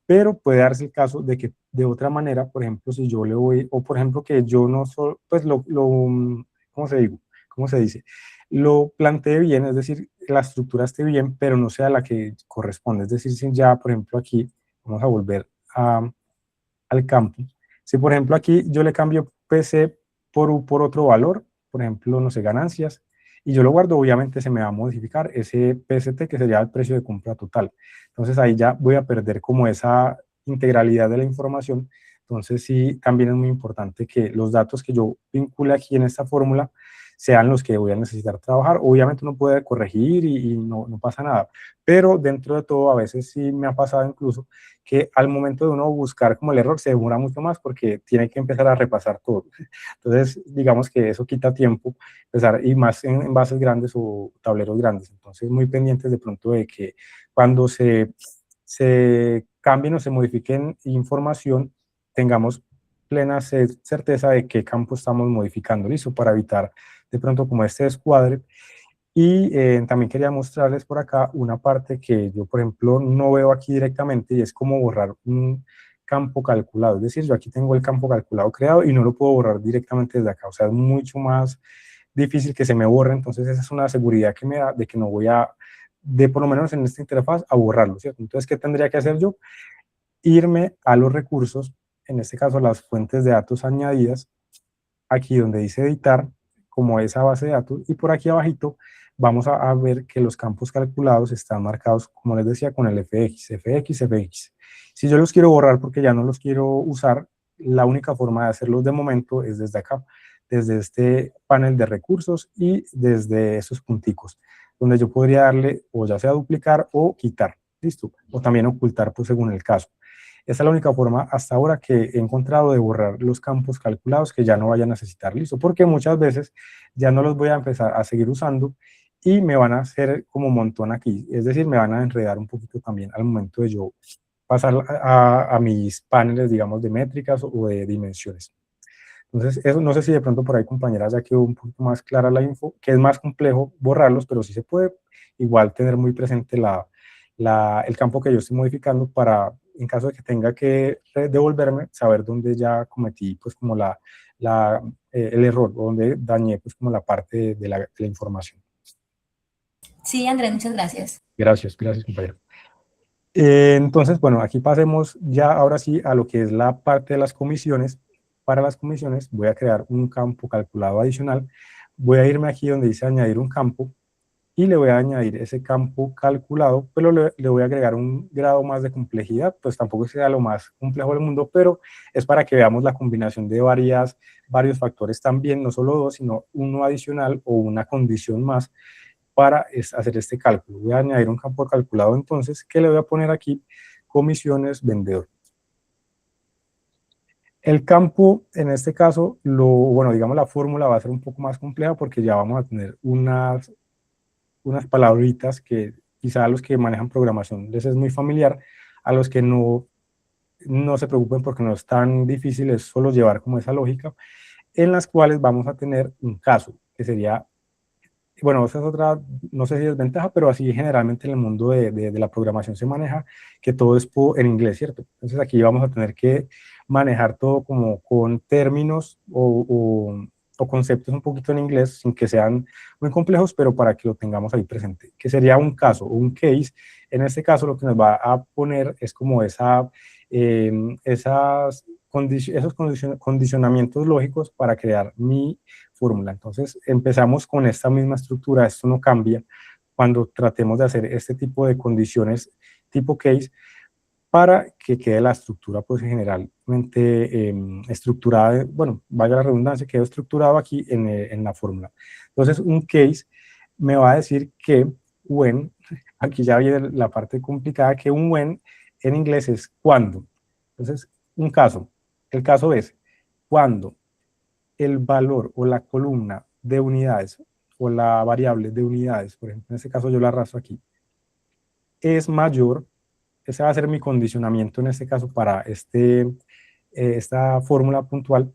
pero puede darse el caso de que de otra manera, por ejemplo, si yo le voy, o por ejemplo que yo no solo, pues ¿cómo se dice? Lo plantee bien, es decir, la estructura esté bien, pero no sea la que corresponde. Es decir, si ya, por ejemplo, aquí, vamos a volver al campo. Si, por ejemplo, aquí yo le cambio PC por otro valor, por ejemplo, no sé, ganancias, y yo lo guardo, obviamente se me va a modificar ese PST, que sería el precio de compra total. Entonces ahí ya voy a perder como esa integralidad de la información. Entonces sí, también es muy importante que los datos que yo vincule aquí en esta fórmula sean los que voy a necesitar trabajar. Obviamente uno puede corregir y no pasa nada, pero dentro de todo a veces sí me ha pasado incluso que al momento de uno buscar como el error se demora mucho más porque tiene que empezar a repasar todo. Entonces, digamos que eso quita tiempo, empezar, y más en bases grandes o tableros grandes. Entonces, muy pendientes de pronto de que cuando se cambien o se modifiquen información, tengamos plena certeza de qué campo estamos modificando, listo, para evitar de pronto como este descuadre. Y también quería mostrarles por acá una parte que yo, por ejemplo, no veo aquí directamente y es como borrar un campo calculado. Es decir, yo aquí tengo el campo calculado creado y no lo puedo borrar directamente desde acá. O sea, es mucho más difícil que se me borre. Entonces, esa es una seguridad que me da de que no voy por lo menos en esta interfaz, a borrarlo, ¿cierto? Entonces, ¿qué tendría que hacer yo? Irme a los recursos, en este caso las fuentes de datos añadidas, aquí donde dice editar, como esa base de datos, y por aquí abajito vamos a ver que los campos calculados están marcados, como les decía, con el FX. Si yo los quiero borrar porque ya no los quiero usar, la única forma de hacerlos de momento es desde acá, desde este panel de recursos y desde esos punticos, donde yo podría darle o ya sea duplicar o quitar, listo, o también ocultar, pues según el caso. Esa es la única forma hasta ahora que he encontrado de borrar los campos calculados que ya no vaya a necesitar, listo, porque muchas veces ya no los voy a empezar a seguir usando y me van a hacer como montón aquí, es decir, me van a enredar un poquito también al momento de yo pasar a mis paneles, digamos, de métricas o de dimensiones. Entonces, eso no sé si de pronto por ahí, compañeras, ya quedó un poquito más clara la info, que es más complejo borrarlos, pero sí se puede igual tener muy presente el campo que yo estoy modificando para, en caso de que tenga que devolverme, saber dónde ya cometí pues como el error, o dónde dañé pues como la parte de la información. Sí, Andrés, muchas gracias. Gracias, gracias, compañero. Entonces, bueno, aquí pasemos ya ahora sí a lo que es la parte de las comisiones. Para las comisiones voy a crear un campo calculado adicional. Voy a irme aquí donde dice añadir un campo y le voy a añadir ese campo calculado, pero le voy a agregar un grado más de complejidad, pues tampoco sea lo más complejo del mundo, pero es para que veamos la combinación de varios factores también, no solo dos, sino uno adicional o una condición más para hacer este cálculo. Voy a añadir un campo calculado entonces, que le voy a poner aquí comisiones vendedor. El campo, en este caso, bueno, digamos la fórmula va a ser un poco más compleja porque ya vamos a tener unas palabritas que quizá a los que manejan programación les es muy familiar, a los que no se preocupen porque no es tan difícil, es solo llevar como esa lógica, en las cuales vamos a tener un caso, que sería, bueno, esa es otra, no sé si es ventaja, pero así generalmente en el mundo de la programación se maneja, que todo es en inglés, ¿cierto? Entonces aquí vamos a tener que manejar todo como con términos o conceptos un poquito en inglés, sin que sean muy complejos, pero para que lo tengamos ahí presente, que sería un caso, un case. En este caso lo que nos va a poner es como esos condicionamientos lógicos para crear mi fórmula. Entonces empezamos con esta misma estructura, esto no cambia cuando tratemos de hacer este tipo de condiciones tipo case, para que quede la estructura pues generalmente estructurada, bueno, vaya la redundancia, quedó estructurado aquí en la fórmula. Entonces un case me va a decir que when, aquí ya viene la parte complicada, que un when en inglés es cuando. Entonces un caso, el caso es cuando el valor o la columna de unidades o la variable de unidades, por ejemplo, en este caso yo la arrastro aquí, es mayor. Ese va a ser mi condicionamiento en este caso para esta fórmula puntual.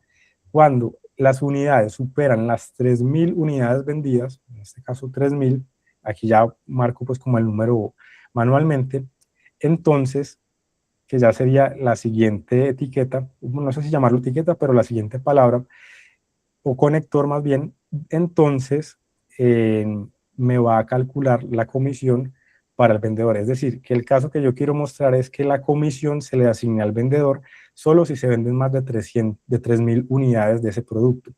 Cuando las unidades superan las 3.000 unidades vendidas, en este caso 3.000, aquí ya marco pues como el número manualmente, entonces, que ya sería la siguiente etiqueta, no sé si llamarlo etiqueta, pero la siguiente palabra, o conector más bien, entonces me va a calcular la comisión para el vendedor. Es decir, que el caso que yo quiero mostrar es que la comisión se le asigne al vendedor solo si se venden más de 3.000 unidades de ese producto.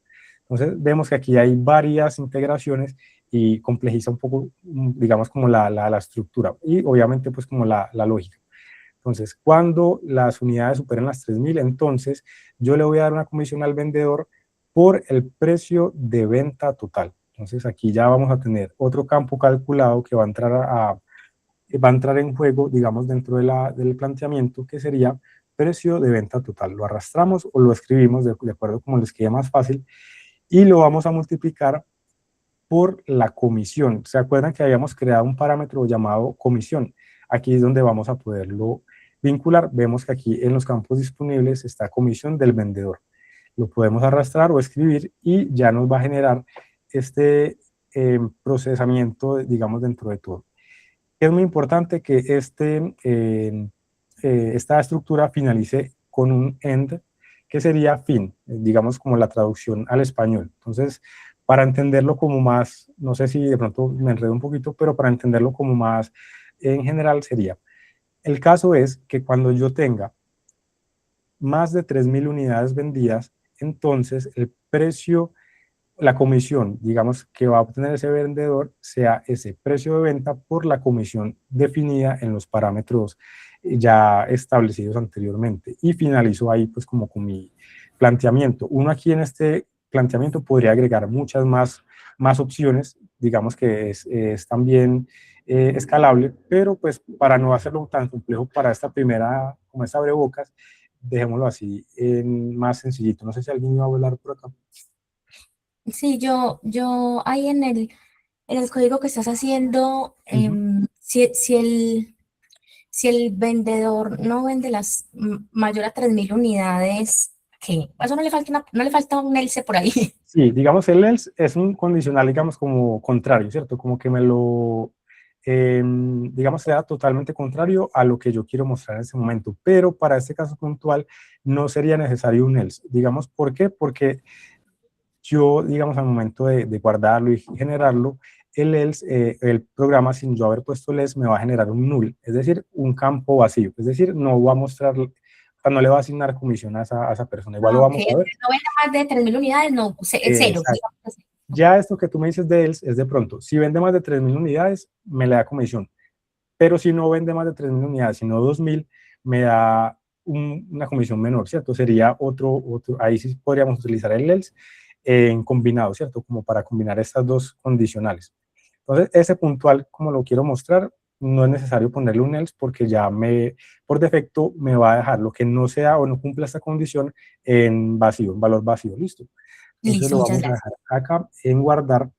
Entonces vemos que aquí hay varias integraciones y complejiza un poco, digamos, como la estructura y obviamente pues como la lógica. Entonces, cuando las unidades superen las 3.000, entonces yo le voy a dar una comisión al vendedor por el precio de venta total. Entonces aquí ya vamos a tener otro campo calculado que va a entrar en juego, digamos, dentro del planteamiento, que sería precio de venta total. Lo arrastramos o lo escribimos de acuerdo como les quede más fácil y lo vamos a multiplicar por la comisión. ¿Se acuerdan que habíamos creado un parámetro llamado comisión? Aquí es donde vamos a poderlo vincular. Vemos que aquí en los campos disponibles está comisión del vendedor. Lo podemos arrastrar o escribir y ya nos va a generar este procesamiento, digamos, dentro de todo. Es muy importante que esta estructura finalice con un end, que sería fin, digamos como la traducción al español. Entonces, para entenderlo como más, no sé si de pronto me enredo un poquito, pero para entenderlo como más en general sería, el caso es que cuando yo tenga más de 3.000 unidades vendidas, entonces el precio, la comisión, digamos, que va a obtener ese vendedor sea ese precio de venta por la comisión definida en los parámetros ya establecidos anteriormente. Y finalizo ahí pues como con mi planteamiento. Uno aquí en este planteamiento podría agregar muchas más opciones, digamos que es también escalable, pero pues para no hacerlo tan complejo para esta primera, como esta abrebocas, dejémoslo así, más sencillito. No sé si alguien iba a hablar por acá. Sí, yo ahí En el código que estás haciendo, si el vendedor no vende las mayor a 3.000 unidades, ¿qué? ¿A eso no le falta un else por ahí? Sí, digamos, el else es un condicional, digamos, como contrario, ¿cierto? Como que me lo, digamos, sea totalmente contrario a lo que yo quiero mostrar en ese momento. Pero para este caso puntual no sería necesario un else. Digamos, ¿por qué? Porque yo, digamos, al momento de guardarlo y generarlo, el else, el programa, sin yo haber puesto el else, me va a generar un null, es decir, un campo vacío. Es decir, no va a mostrar, o sea, no le va a asignar comisión a esa persona. Igual lo Ok, vamos a ver. no vende más de 3.000 unidades, no, cero. Exacto. Ya esto que tú me dices de else es de pronto, si vende más de 3.000 unidades, me le da comisión. Pero si no vende más de 3.000 unidades, sino 2.000, me da una comisión menor, ¿cierto? Sería otro, ahí sí podríamos utilizar el else en combinado, ¿cierto? Como para combinar estas dos condicionales. Entonces, ese puntual, como lo quiero mostrar, no es necesario ponerle un else porque ya por defecto me va a dejar lo que no sea o no cumpla esta condición en vacío, en valor vacío, ¿listo? Entonces Listo, lo muchas vamos a gracias. dejar acá en guardar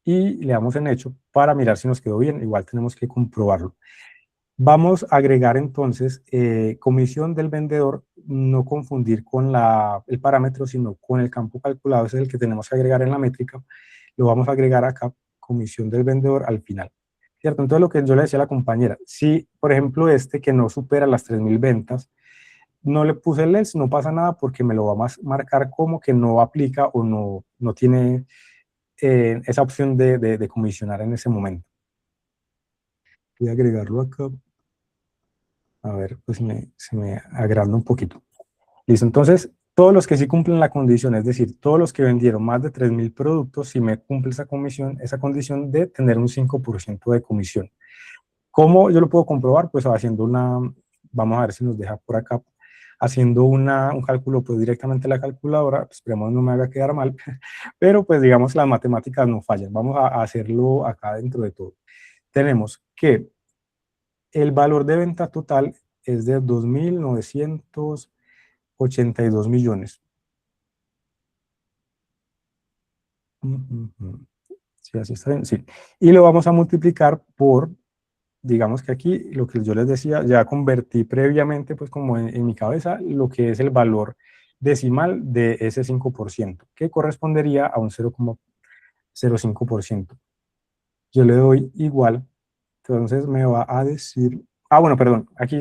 y le damos en hecho para mirar si nos quedó bien. Igual tenemos que comprobarlo. Vamos a agregar entonces comisión del vendedor, no confundir con el parámetro, sino con el campo calculado, ese es el que tenemos que agregar en la métrica. Lo vamos a agregar acá, comisión del vendedor al final. ¿Cierto? Entonces lo que yo le decía a la compañera, si por ejemplo este que no supera las 3.000 ventas, no le puse el else, no pasa nada porque me lo va a marcar como que no aplica o no tiene esa opción de comisionar en ese momento. Voy a agregarlo acá. A ver, pues se me agranda un poquito. Listo, entonces, todos los que sí cumplen la condición, es decir, todos los que vendieron más de 3.000 productos, sí me cumple esa condición de tener un 5% de comisión. ¿Cómo yo lo puedo comprobar? Pues haciendo vamos a ver si nos deja por acá, haciendo un cálculo pues directamente en la calculadora, pues, esperemos no me haga quedar mal, pero pues digamos las matemáticas no fallan, vamos a hacerlo acá dentro de todo. Tenemos que el valor de venta total es de 2.982 millones. Sí, así está bien, sí. Y lo vamos a multiplicar por, digamos que aquí, lo que yo les decía, ya convertí previamente, pues como en mi cabeza, lo que es el valor decimal de ese 5%, que correspondería a un 0,05%. Yo le doy igual, entonces me va a decir, bueno, perdón, aquí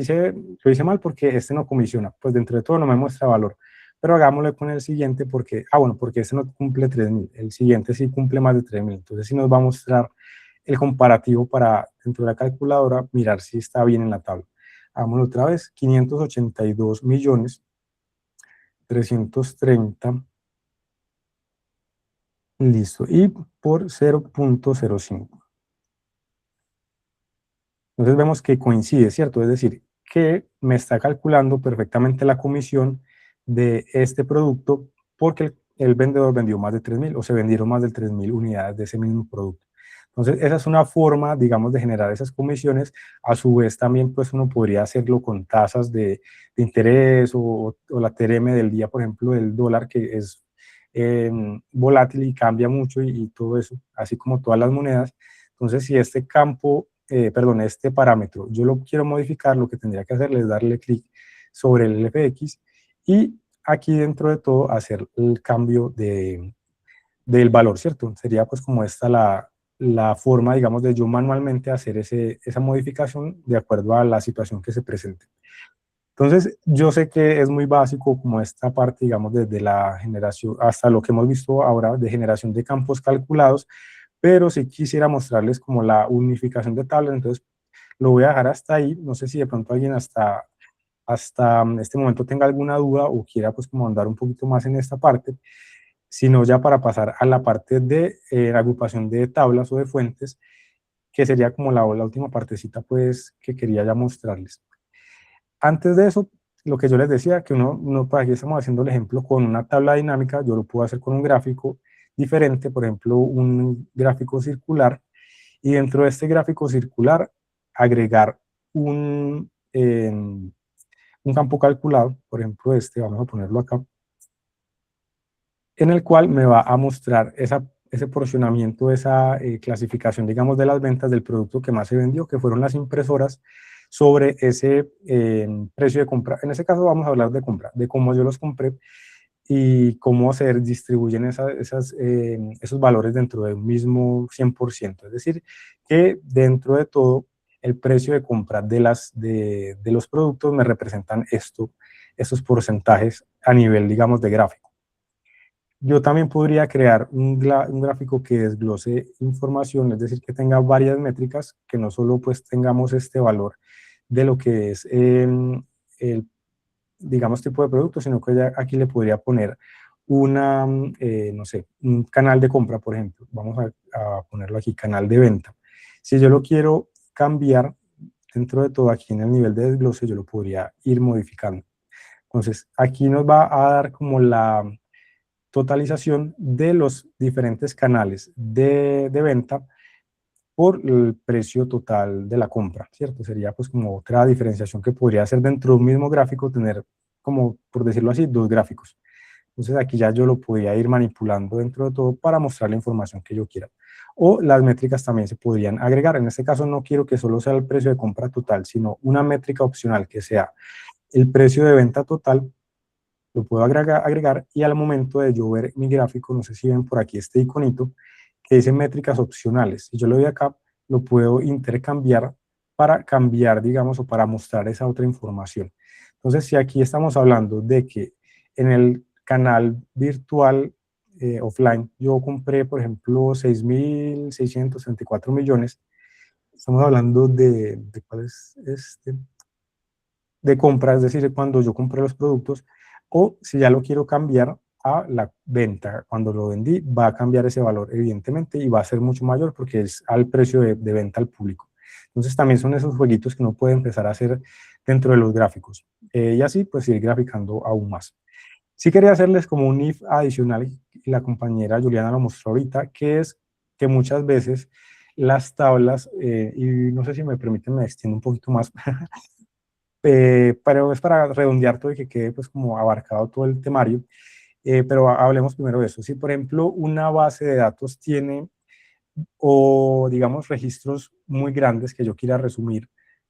lo hice mal porque este no comisiona, pues dentro de todo no me muestra valor, pero hagámosle con el siguiente porque, bueno, porque este no cumple 3.000, el siguiente sí cumple más de 3.000, entonces sí nos va a mostrar el comparativo para dentro de la calculadora mirar si está bien en la tabla. Hagámoslo otra vez, 582 millones, 330, listo, y por 0,05. Entonces vemos que coincide, ¿cierto? Es decir, que me está calculando perfectamente la comisión de este producto porque el vendedor vendió más de 3.000 o se vendieron más de 3.000 unidades de ese mismo producto. Entonces esa es una forma, digamos, de generar esas comisiones. A su vez también pues uno podría hacerlo con tasas de interés o la TRM del día, por ejemplo, del dólar que es volátil y cambia mucho y todo eso, así como todas las monedas. Entonces si este campo este parámetro, yo lo quiero modificar, lo que tendría que hacer es darle clic sobre el FX y aquí dentro de todo hacer el cambio del valor, ¿cierto? Sería pues como esta la forma, digamos, de yo manualmente hacer esa modificación de acuerdo a la situación que se presente. Entonces, yo sé que es muy básico como esta parte, digamos, desde la generación hasta lo que hemos visto ahora de generación de campos calculados, pero si quisiera mostrarles como la unificación de tablas, entonces lo voy a dejar hasta ahí. No sé si de pronto alguien hasta este momento tenga alguna duda o quiera pues como andar un poquito más en esta parte, sino ya para pasar a la parte de la agrupación de tablas o de fuentes, que sería como la última partecita pues que quería ya mostrarles. Antes de eso, lo que yo les decía, que para aquí estamos haciendo el ejemplo con una tabla dinámica, yo lo puedo hacer con un gráfico diferente, por ejemplo, un gráfico circular, y dentro de este gráfico circular agregar un campo calculado, por ejemplo vamos a ponerlo acá, en el cual me va a mostrar ese porcionamiento, esa clasificación, digamos, de las ventas del producto que más se vendió, que fueron las impresoras, sobre ese precio de compra. En ese caso vamos a hablar de compra, de cómo yo los compré y cómo se distribuyen esos valores dentro de un mismo 100%. Es decir, que dentro de todo, el precio de compra de los productos me representan estos porcentajes a nivel, digamos, de gráfico. Yo también podría crear un gráfico que desglose información, es decir, que tenga varias métricas, que no solo pues tengamos este valor de lo que es el, digamos, tipo de producto, sino que ya aquí le podría poner no sé, un canal de compra, por ejemplo. Vamos a ponerlo aquí, canal de venta. Si yo lo quiero cambiar, dentro de todo aquí en el nivel de desglose, yo lo podría ir modificando. Entonces, aquí nos va a dar como la totalización de los diferentes canales de venta por el precio total de la compra, ¿cierto? Sería pues como otra diferenciación que podría hacer dentro de un mismo gráfico, tener como, por decirlo así, dos gráficos. Entonces aquí ya yo lo podía ir manipulando dentro de todo para mostrar la información que yo quiera. O las métricas también se podrían agregar. En este caso no quiero que solo sea el precio de compra total, sino una métrica opcional que sea el precio de venta total. Lo puedo agregar y al momento de yo ver mi gráfico, no sé si ven por aquí este iconito que dice métricas opcionales. Si yo le doy acá, lo puedo intercambiar para cambiar, digamos, o para mostrar esa otra información. Entonces, si aquí estamos hablando de que en el canal virtual offline, yo compré, por ejemplo, 6.634 millones, estamos hablando de ¿cuál es este? De compra, es decir, cuando yo compré los productos, o si ya lo quiero cambiar a la venta, cuando lo vendí, va a cambiar ese valor, evidentemente, y va a ser mucho mayor porque es al precio de venta al público. Entonces, también son esos jueguitos que uno puede empezar a hacer dentro de los gráficos. Y así, pues, ir graficando aún más. Sí quería hacerles como un if adicional, y la compañera Juliana lo mostró ahorita, que es que muchas veces las tablas, y no sé si me permiten, me extiendo un poquito más, pero es para redondear todo y que quede pues como abarcado todo el temario, pero hablemos primero de eso. Si por ejemplo una base de datos tiene o digamos registros muy grandes que yo quiera resumir,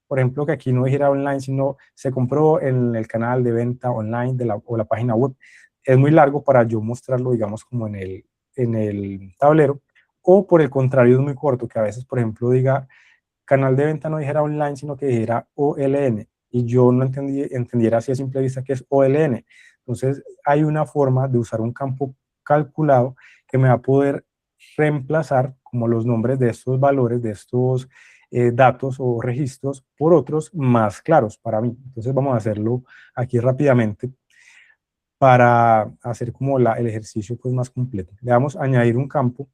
por ejemplo que aquí no dijera online, sino se compró en el canal de venta online o la página web, es muy largo para yo mostrarlo digamos como en el tablero, o por el contrario es muy corto, que a veces por ejemplo diga canal de venta no dijera online, sino que dijera OLN, y yo no entendiera así a simple vista que es OLN. Entonces, hay una forma de usar un campo calculado que me va a poder reemplazar como los nombres de estos valores, de estos datos o registros, por otros más claros para mí. Entonces, vamos a hacerlo aquí rápidamente para hacer como el ejercicio pues, más completo. Le vamos a añadir un campo.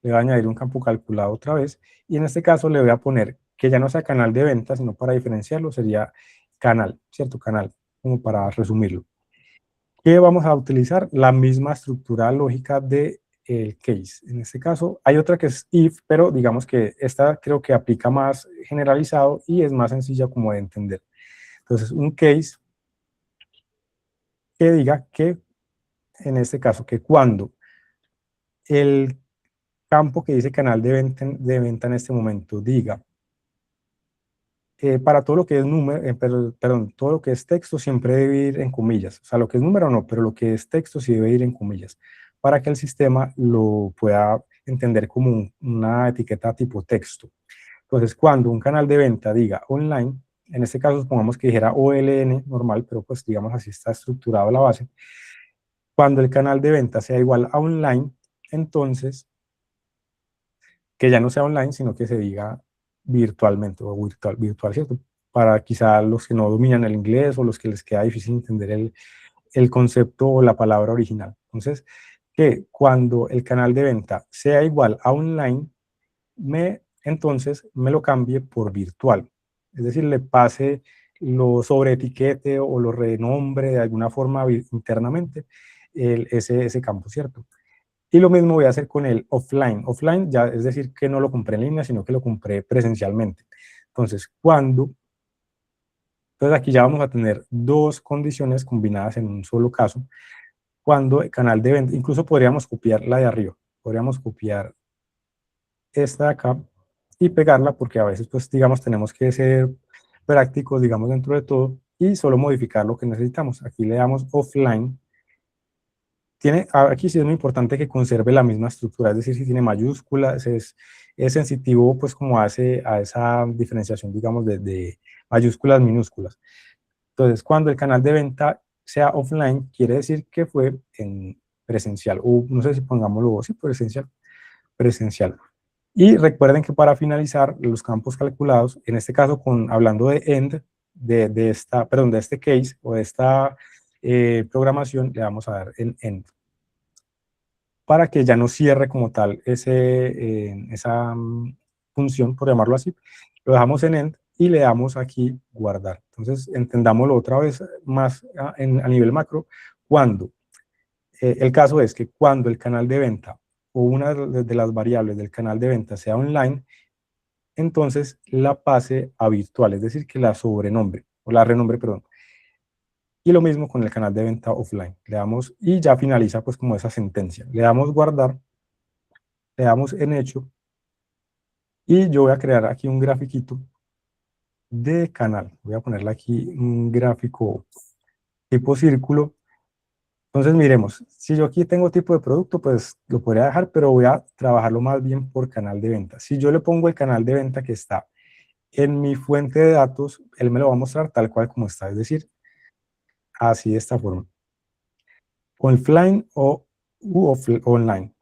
Le voy a añadir un campo calculado otra vez, y en este caso le voy a poner que ya no sea canal de venta, sino para diferenciarlo sería canal, ¿cierto? Canal, como para resumirlo. ¿Qué vamos a utilizar? La misma estructura lógica de el case. En este caso hay otra que es if, pero digamos que esta creo que aplica más generalizado y es más sencilla como de entender. Entonces un case que diga que, en este caso, que cuando el campo que dice canal de venta en este momento diga para todo lo que es número, perdón, todo lo que es texto siempre debe ir en comillas. O sea, lo que es número no, pero lo que es texto sí debe ir en comillas, para que el sistema lo pueda entender como una etiqueta tipo texto. Entonces, cuando un canal de venta diga online, en este caso supongamos que dijera OLN normal, pero pues digamos así está estructurado la base. Cuando el canal de venta sea igual a online, entonces, que ya no sea online, sino que se diga virtualmente o virtual, ¿cierto? Para quizá los que no dominan el inglés o los que les queda difícil entender el concepto o la palabra original. Entonces, que cuando el canal de venta sea igual a online, entonces me lo cambie por virtual. Es decir, le pase lo sobreetiquete o lo renombre de alguna forma internamente ese campo, ¿cierto? Y lo mismo voy a hacer con el offline. Offline ya es decir que no lo compré en línea, sino que lo compré presencialmente. Entonces, entonces aquí ya vamos a tener dos condiciones combinadas en un solo caso. Cuando el canal de venta, incluso podríamos copiar la de arriba, podríamos copiar esta de acá y pegarla, porque a veces, pues, digamos, tenemos que ser prácticos, digamos, dentro de todo, y solo modificar lo que necesitamos. Aquí le damos offline. Aquí sí es muy importante que conserve la misma estructura, es decir, si tiene mayúsculas, es sensitivo, pues, como hace a esa diferenciación, digamos, de mayúsculas, minúsculas. Entonces, cuando el canal de venta sea offline, quiere decir que fue en presencial, o no sé si pongámoslo, sí, presencial. Y recuerden que para finalizar los campos calculados, en este caso, hablando de end, de este case o de esta programación, le vamos a dar en end, para que ya no cierre como tal esa función, por llamarlo así. Lo dejamos en end y le damos aquí guardar. Entonces, entendámoslo otra vez más a nivel macro. El caso es que cuando el canal de venta o una de las variables del canal de venta sea online, entonces la pase a virtual, es decir, que la sobrenombre, o la renombre, perdón. Y lo mismo con el canal de venta offline. Le damos, y ya finaliza pues como esa sentencia. Le damos guardar, le damos en hecho, y yo voy a crear aquí un grafiquito de canal. Voy a ponerle aquí un gráfico tipo círculo. Entonces miremos, si yo aquí tengo tipo de producto, pues lo podría dejar, pero voy a trabajarlo más bien por canal de venta. Si yo le pongo el canal de venta que está en mi fuente de datos, él me lo va a mostrar tal cual como está, es decir, así de esta forma, offline o online.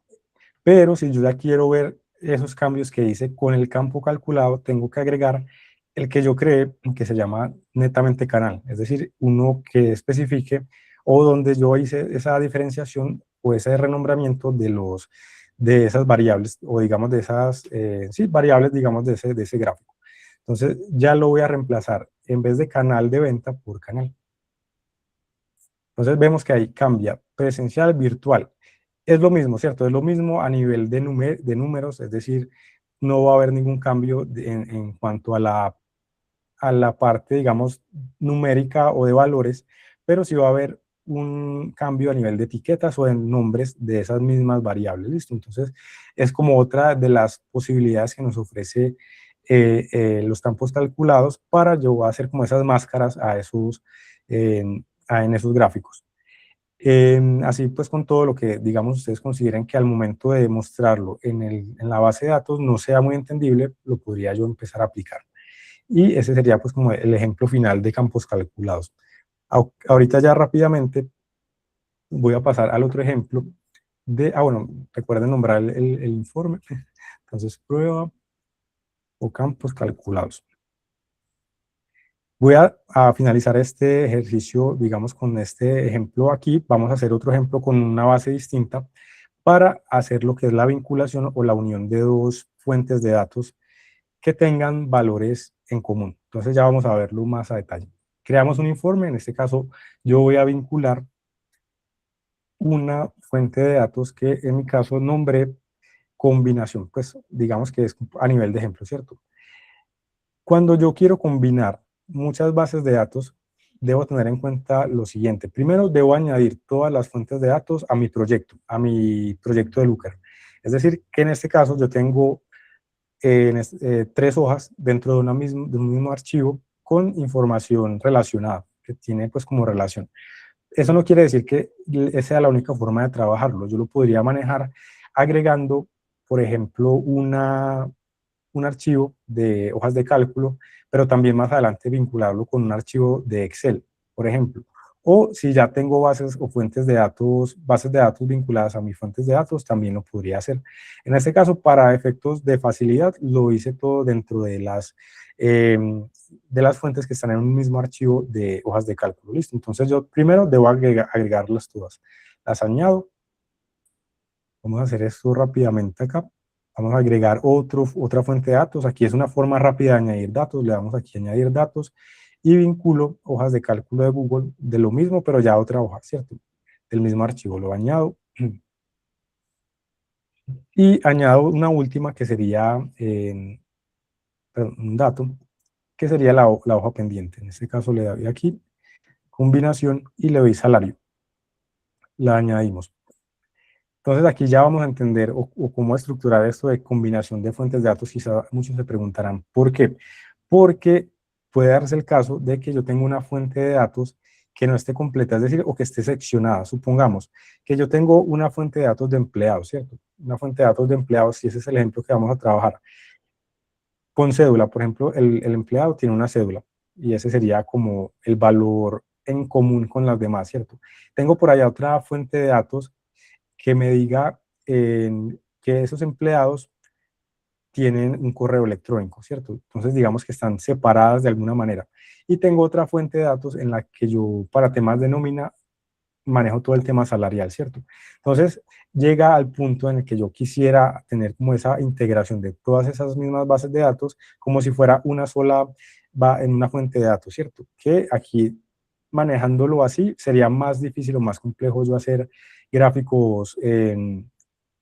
Pero si yo ya quiero ver esos cambios que hice con el campo calculado, tengo que agregar el que yo creé, que se llama netamente canal, es decir, uno que especifique o donde yo hice esa diferenciación o ese renombramiento de esas variables, o digamos de esas variables, digamos, de ese gráfico. Entonces ya lo voy a reemplazar en vez de canal de venta por canal. Entonces vemos que ahí cambia presencial, virtual. Es lo mismo, ¿cierto? Es lo mismo a nivel de números, es decir, no va a haber ningún cambio en cuanto a la parte, digamos, numérica o de valores, pero sí va a haber un cambio a nivel de etiquetas o de nombres de esas mismas variables, ¿listo? Entonces, es como otra de las posibilidades que nos ofrece los campos calculados para yo hacer como esas máscaras en esos gráficos. Así pues, con todo lo que, digamos, ustedes consideren que al momento de mostrarlo en la base de datos no sea muy entendible, lo podría yo empezar a aplicar. Y ese sería pues como el ejemplo final de campos calculados. Ahorita ya rápidamente voy a pasar al otro ejemplo bueno, recuerden nombrar el informe. Entonces, prueba o campos calculados. Voy a finalizar este ejercicio, digamos, con este ejemplo aquí. Vamos a hacer otro ejemplo con una base distinta para hacer lo que es la vinculación o la unión de dos fuentes de datos que tengan valores en común. Entonces ya vamos a verlo más a detalle. Creamos un informe, en este caso yo voy a vincular una fuente de datos que en mi caso nombré combinación, pues digamos que es a nivel de ejemplo, ¿cierto? Cuando yo quiero combinar muchas bases de datos, debo tener en cuenta lo siguiente. Primero, debo añadir todas las fuentes de datos a mi proyecto de Looker. Es decir, que en este caso yo tengo 3 hojas dentro de un mismo archivo con información relacionada, que tiene pues como relación. Eso no quiere decir que esa sea la única forma de trabajarlo. Yo lo podría manejar agregando, por ejemplo, un archivo de hojas de cálculo, pero también más adelante vincularlo con un archivo de Excel, por ejemplo. O si ya tengo bases o bases de datos vinculadas a mis fuentes de datos, también lo podría hacer. En este caso, para efectos de facilidad, lo hice todo dentro de las fuentes que están en un mismo archivo de hojas de cálculo. ¿Listo? Entonces yo primero debo agregarlas todas. Las añado. Vamos a hacer esto rápidamente acá. Vamos a agregar otra fuente de datos. Aquí es una forma rápida de añadir datos. Le damos aquí añadir datos y vinculo hojas de cálculo de Google de lo mismo, pero ya otra hoja, ¿cierto? Del mismo archivo lo añado. Y añado una última que sería un dato, que sería la hoja pendiente. En este caso le doy aquí combinación y le doy salario. La añadimos. Entonces aquí ya vamos a entender o cómo estructurar esto de combinación de fuentes de datos. Quizá muchos se preguntarán, ¿por qué? Porque puede darse el caso de que yo tengo una fuente de datos que no esté completa, es decir, o que esté seccionada. Supongamos que yo tengo una fuente de datos de empleados, ¿cierto? Una fuente de datos de empleados, y ese es el ejemplo que vamos a trabajar. Con cédula, por ejemplo, el empleado tiene una cédula, y ese sería como el valor en común con las demás, ¿cierto? Tengo por allá otra fuente de datos que me diga que esos empleados tienen un correo electrónico, ¿cierto? Entonces, digamos que están separadas de alguna manera. Y tengo otra fuente de datos en la que yo, para temas de nómina, manejo todo el tema salarial, ¿cierto? Entonces, llega al punto en el que yo quisiera tener como esa integración de todas esas mismas bases de datos, como si fuera una sola, va en una fuente de datos, ¿cierto? Que aquí, manejándolo así, sería más difícil o más complejo yo hacer gráficos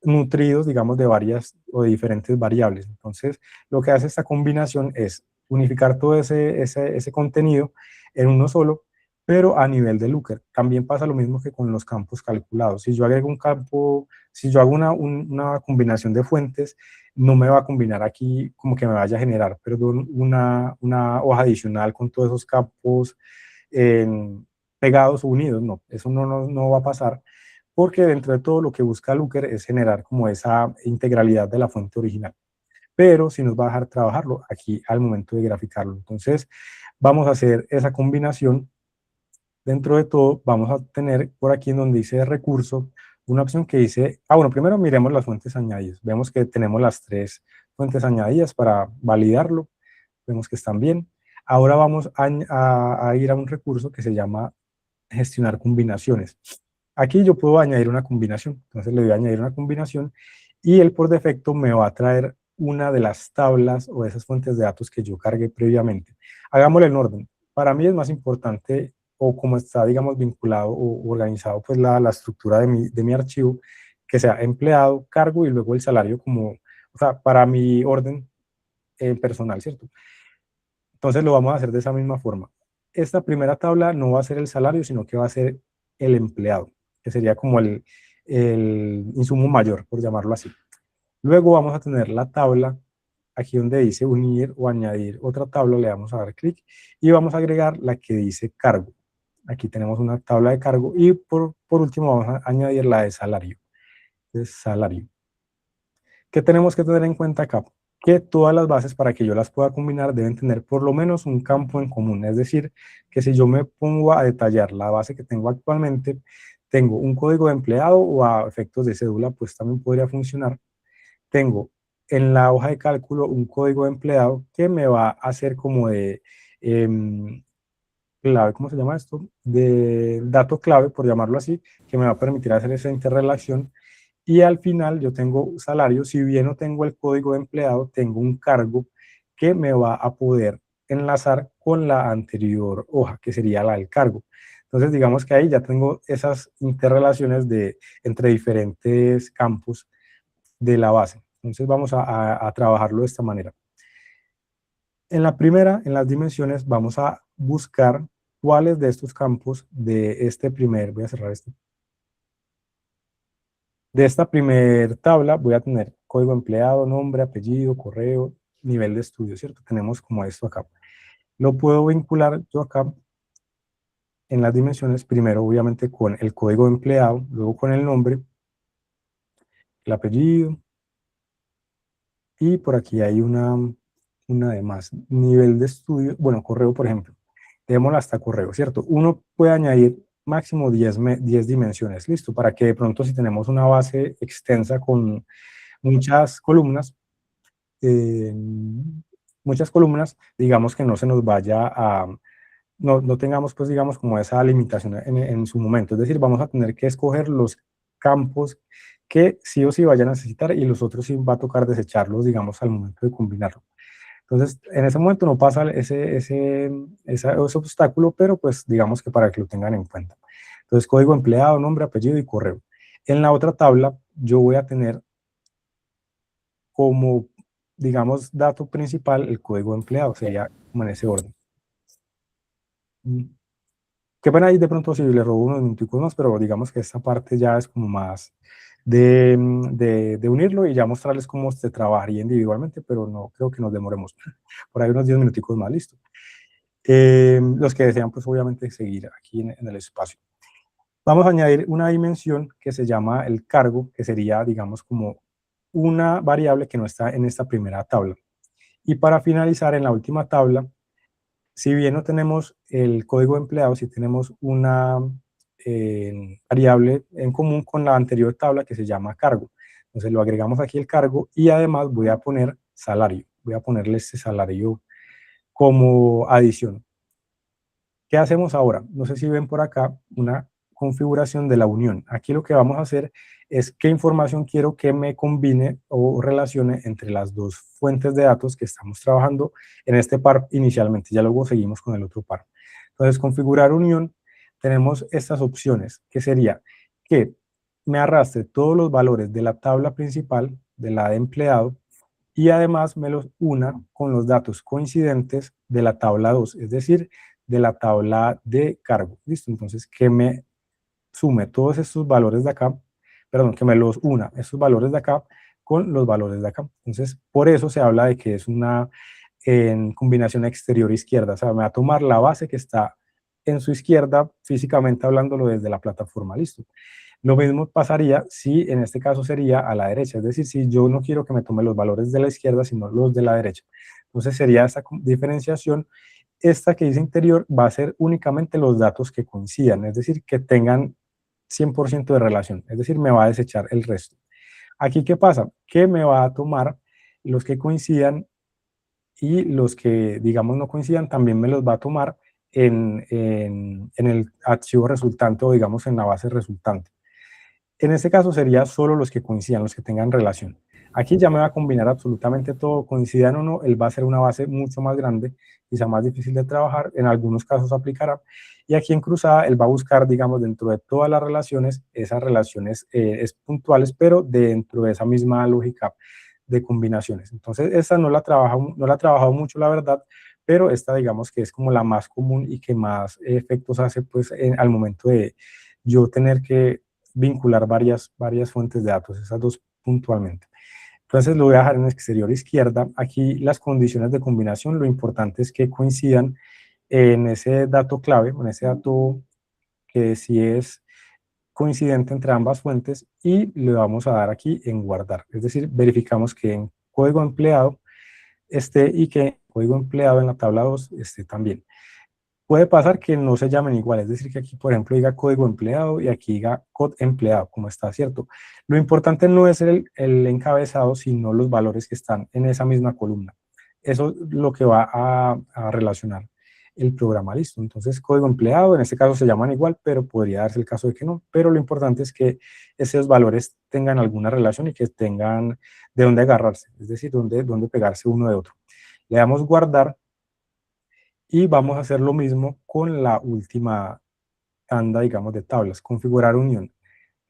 nutridos, digamos, de varias o de diferentes variables. Entonces, lo que hace esta combinación es unificar todo ese contenido en uno solo, pero a nivel de Looker. También pasa lo mismo que con los campos calculados. Si yo agrego un campo, si yo hago una combinación de fuentes, no me va a combinar aquí como que me vaya a generar, perdón, una hoja adicional con todos esos campos pegados o unidos. No, eso no va a pasar, porque dentro de todo lo que busca Looker es generar como esa integralidad de la fuente original. Pero si nos va a dejar trabajarlo aquí al momento de graficarlo. Entonces, vamos a hacer esa combinación. Dentro de todo, vamos a tener por aquí en donde dice recurso, una opción que dice, bueno, primero miremos las fuentes añadidas. Vemos que tenemos las 3 fuentes añadidas para validarlo. Vemos que están bien. Ahora vamos a ir a un recurso que se llama gestionar combinaciones. Aquí yo puedo añadir una combinación. Entonces le voy a añadir una combinación y él por defecto me va a traer una de las tablas o de esas fuentes de datos que yo cargué previamente. Hagámoslo en orden. Para mí es más importante, o como está, digamos, vinculado o organizado, pues la estructura de mi archivo, que sea empleado, cargo y luego el salario como, o sea, para mi orden personal, ¿cierto? Entonces lo vamos a hacer de esa misma forma. Esta primera tabla no va a ser el salario, sino que va a ser el empleado, que sería como el insumo mayor, por llamarlo así. Luego vamos a tener la tabla, aquí donde dice unir o añadir otra tabla, le vamos a dar clic y vamos a agregar la que dice cargo. Aquí tenemos una tabla de cargo y por último vamos a añadir la de salario. Es salario. ¿Qué tenemos que tener en cuenta acá? Que todas las bases, para que yo las pueda combinar, deben tener por lo menos un campo en común. Es decir, que si yo me pongo a detallar la base que tengo actualmente, tengo un código de empleado o a efectos de cédula, pues también podría funcionar. Tengo en la hoja de cálculo un código de empleado que me va a hacer como de clave, ¿cómo se llama esto? De dato clave, por llamarlo así, que me va a permitir hacer esa interrelación. Y al final yo tengo salario, si bien no tengo el código de empleado, tengo un cargo que me va a poder enlazar con la anterior hoja, que sería la del cargo. Entonces, digamos que ahí ya tengo esas interrelaciones entre diferentes campos de la base. Entonces, vamos a trabajarlo de esta manera. En la primera, en las dimensiones, vamos a buscar cuáles de estos campos de este primer, voy a cerrar este. De esta primer tabla voy a tener código empleado, nombre, apellido, correo, nivel de estudio, ¿cierto? Tenemos como esto acá. Lo puedo vincular yo acá en las dimensiones, primero obviamente con el código de empleado, luego con el nombre, el apellido, y por aquí hay una de más. Nivel de estudio, bueno, correo, por ejemplo. Démoslo hasta correo, ¿cierto? Uno puede añadir máximo 10 dimensiones, ¿listo? Para que de pronto si tenemos una base extensa con muchas columnas, digamos que no se nos vaya a, no tengamos pues digamos como esa limitación en su momento, es decir, vamos a tener que escoger los campos que sí o sí vayan a necesitar y los otros sí va a tocar desecharlos, digamos, al momento de combinarlo. Entonces, en ese momento no pasa ese obstáculo, pero pues digamos que para que lo tengan en cuenta. Entonces, código empleado, nombre, apellido y correo. En la otra tabla, yo voy a tener como, digamos, dato principal el código de empleado, sería como en ese orden. qué pena ahí de pronto si le robo unos minuticos más, pero digamos que esta parte ya es como más de unirlo y ya mostrarles cómo se trabajaría individualmente, pero no creo que nos demoremos. Por ahí unos 10 minuticos más, listo. Los que desean, pues obviamente seguir aquí en el espacio. Vamos a añadir una dimensión que se llama el cargo, que sería, digamos, como una variable que no está en esta primera tabla. Y para finalizar, en la última tabla, si bien no tenemos el código de empleado, sí tenemos una variable en común con la anterior tabla que se llama cargo. Entonces lo agregamos aquí el cargo y además voy a poner salario. Voy a ponerle este salario como adición. ¿Qué hacemos ahora? No sé si ven por acá una configuración de la unión. Aquí lo que vamos a hacer es qué información quiero que me combine o relacione entre las dos fuentes de datos que estamos trabajando en este par inicialmente. Ya luego seguimos con el otro par. Entonces, configurar unión, tenemos estas opciones, que sería que me arrastre todos los valores de la tabla principal, de la de empleado, y además me los una con los datos coincidentes de la tabla 2, es decir, de la tabla de cargo. ¿Listo? Entonces, que me sume todos estos valores de acá, perdón, que me los una, estos valores de acá, con los valores de acá. Entonces, por eso se habla de que es una combinación exterior-izquierda. O sea, me va a tomar la base que está en su izquierda, físicamente hablándolo desde la plataforma. ¿Listo? Lo mismo pasaría si en este caso sería a la derecha, es decir, si yo no quiero que me tome los valores de la izquierda, sino los de la derecha. Entonces sería esta diferenciación. Esta que dice interior va a ser únicamente los datos que coincidan, es decir, que tengan 100% de relación, es decir, me va a desechar el resto. Aquí, ¿qué pasa? Que me va a tomar los que coincidan y los que, digamos, no coincidan, también me los va a tomar en el archivo resultante o, digamos, en la base resultante. En este caso sería solo los que coincidan, los que tengan relación. Aquí ya me va a combinar absolutamente todo, coincidan o no, él va a ser una base mucho más grande, quizá más difícil de trabajar, en algunos casos aplicará, y aquí en cruzada él va a buscar, digamos, dentro de todas las relaciones, esas relaciones puntuales, pero dentro de esa misma lógica de combinaciones. Entonces, esta no la he trabajado mucho, la verdad, pero esta, digamos, que es como la más común y que más efectos hace, pues, al momento de yo tener que vincular varias fuentes de datos, esas dos puntualmente. Entonces lo voy a dejar en exterior izquierda. Aquí las condiciones de combinación, lo importante es que coincidan en ese dato clave, en ese dato que sí es coincidente entre ambas fuentes, y le vamos a dar aquí en guardar. Es decir, verificamos que en código empleado esté y que código empleado en la tabla 2 esté también. Puede pasar que no se llamen igual, es decir, que aquí, por ejemplo, diga código empleado y aquí diga code empleado, como está, ¿cierto? Lo importante no es el encabezado, sino los valores que están en esa misma columna. Eso es lo que va a relacionar el programa, listo. Entonces, código empleado, en este caso se llaman igual, pero podría darse el caso de que no. Pero lo importante es que esos valores tengan alguna relación y que tengan de dónde agarrarse, es decir, dónde pegarse uno de otro. Le damos guardar. Y vamos a hacer lo mismo con la última tanda, digamos, de tablas. Configurar unión.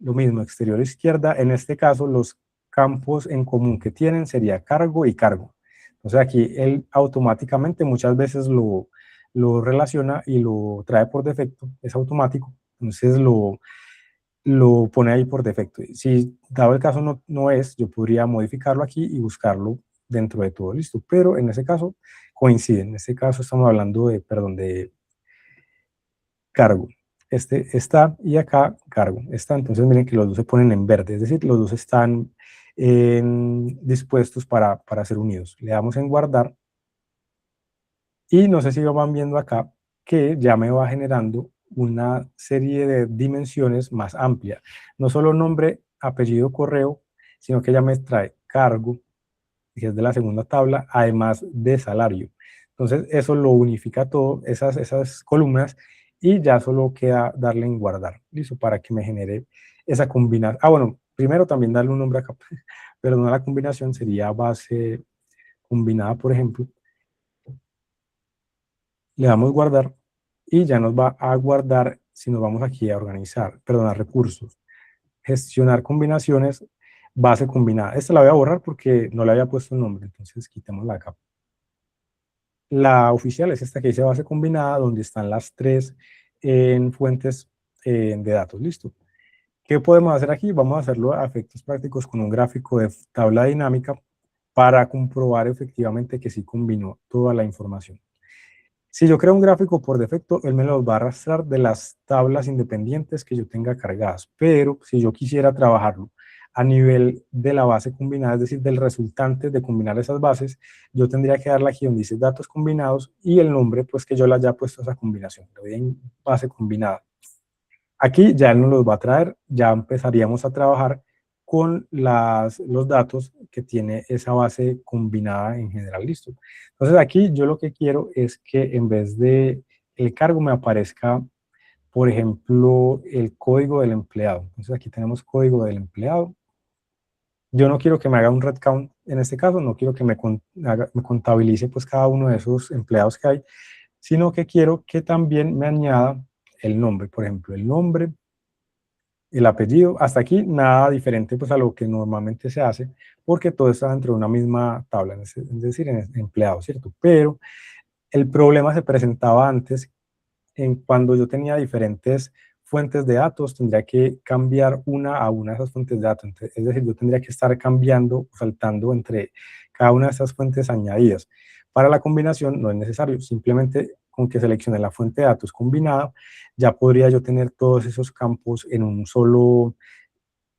Lo mismo, exterior izquierda. En este caso, los campos en común que tienen sería cargo y cargo. Entonces aquí él automáticamente muchas veces lo relaciona y lo trae por defecto. Es automático. Entonces lo pone ahí por defecto. Si dado el caso no es, yo podría modificarlo aquí y buscarlo dentro de todo, listo. Pero en ese caso coinciden. En este caso estamos hablando de, perdón, de cargo. Este está y acá cargo está. Entonces miren que los dos se ponen en verde, es decir, los dos están dispuestos para ser unidos. Le damos en guardar y no sé si lo van viendo acá que ya me va generando una serie de dimensiones más amplia. No solo nombre, apellido, correo, sino que ya me trae cargo, que es de la segunda tabla, además de salario. Entonces eso lo unifica todo, esas columnas, y ya solo queda darle en guardar, listo, para que me genere esa combinación. Ah, bueno, primero también darle un nombre acá, pero no la combinación, sería base combinada, por ejemplo. Le damos guardar y ya nos va a guardar, si nos vamos aquí a organizar, perdón, a recursos, gestionar combinaciones, base combinada. Esta la voy a borrar porque no le había puesto el nombre, entonces quitémosla acá. La oficial es esta que dice base combinada, donde están las tres en fuentes de datos. Listo. ¿Qué podemos hacer aquí? Vamos a hacerlo a efectos prácticos con un gráfico de tabla dinámica para comprobar efectivamente que sí combinó toda la información. Si yo creo un gráfico por defecto, él me los va a arrastrar de las tablas independientes que yo tenga cargadas, pero si yo quisiera trabajarlo a nivel de la base combinada, es decir, del resultante de combinar esas bases, yo tendría que darle aquí donde dice datos combinados y el nombre, pues que yo le haya puesto a esa combinación, le doy en base combinada. Aquí ya él nos los va a traer, ya empezaríamos a trabajar con los datos que tiene esa base combinada en general, listo. Entonces aquí yo lo que quiero es que en vez de el cargo me aparezca, por ejemplo, el código del empleado. Entonces aquí tenemos código del empleado. Yo no quiero que me haga un red count en este caso, no quiero que me contabilice pues cada uno de esos empleados que hay, sino que quiero que también me añada el nombre, por ejemplo, el nombre, el apellido, hasta aquí nada diferente pues a lo que normalmente se hace, porque todo está dentro de una misma tabla, es decir, en empleado, ¿cierto? Pero el problema se presentaba antes, en cuando yo tenía diferentes fuentes de datos, tendría que cambiar una a una de esas fuentes de datos, es decir, yo tendría que estar cambiando, saltando entre cada una de esas fuentes añadidas. Para la combinación no es necesario, simplemente con que seleccione la fuente de datos combinada, ya podría yo tener todos esos campos en un solo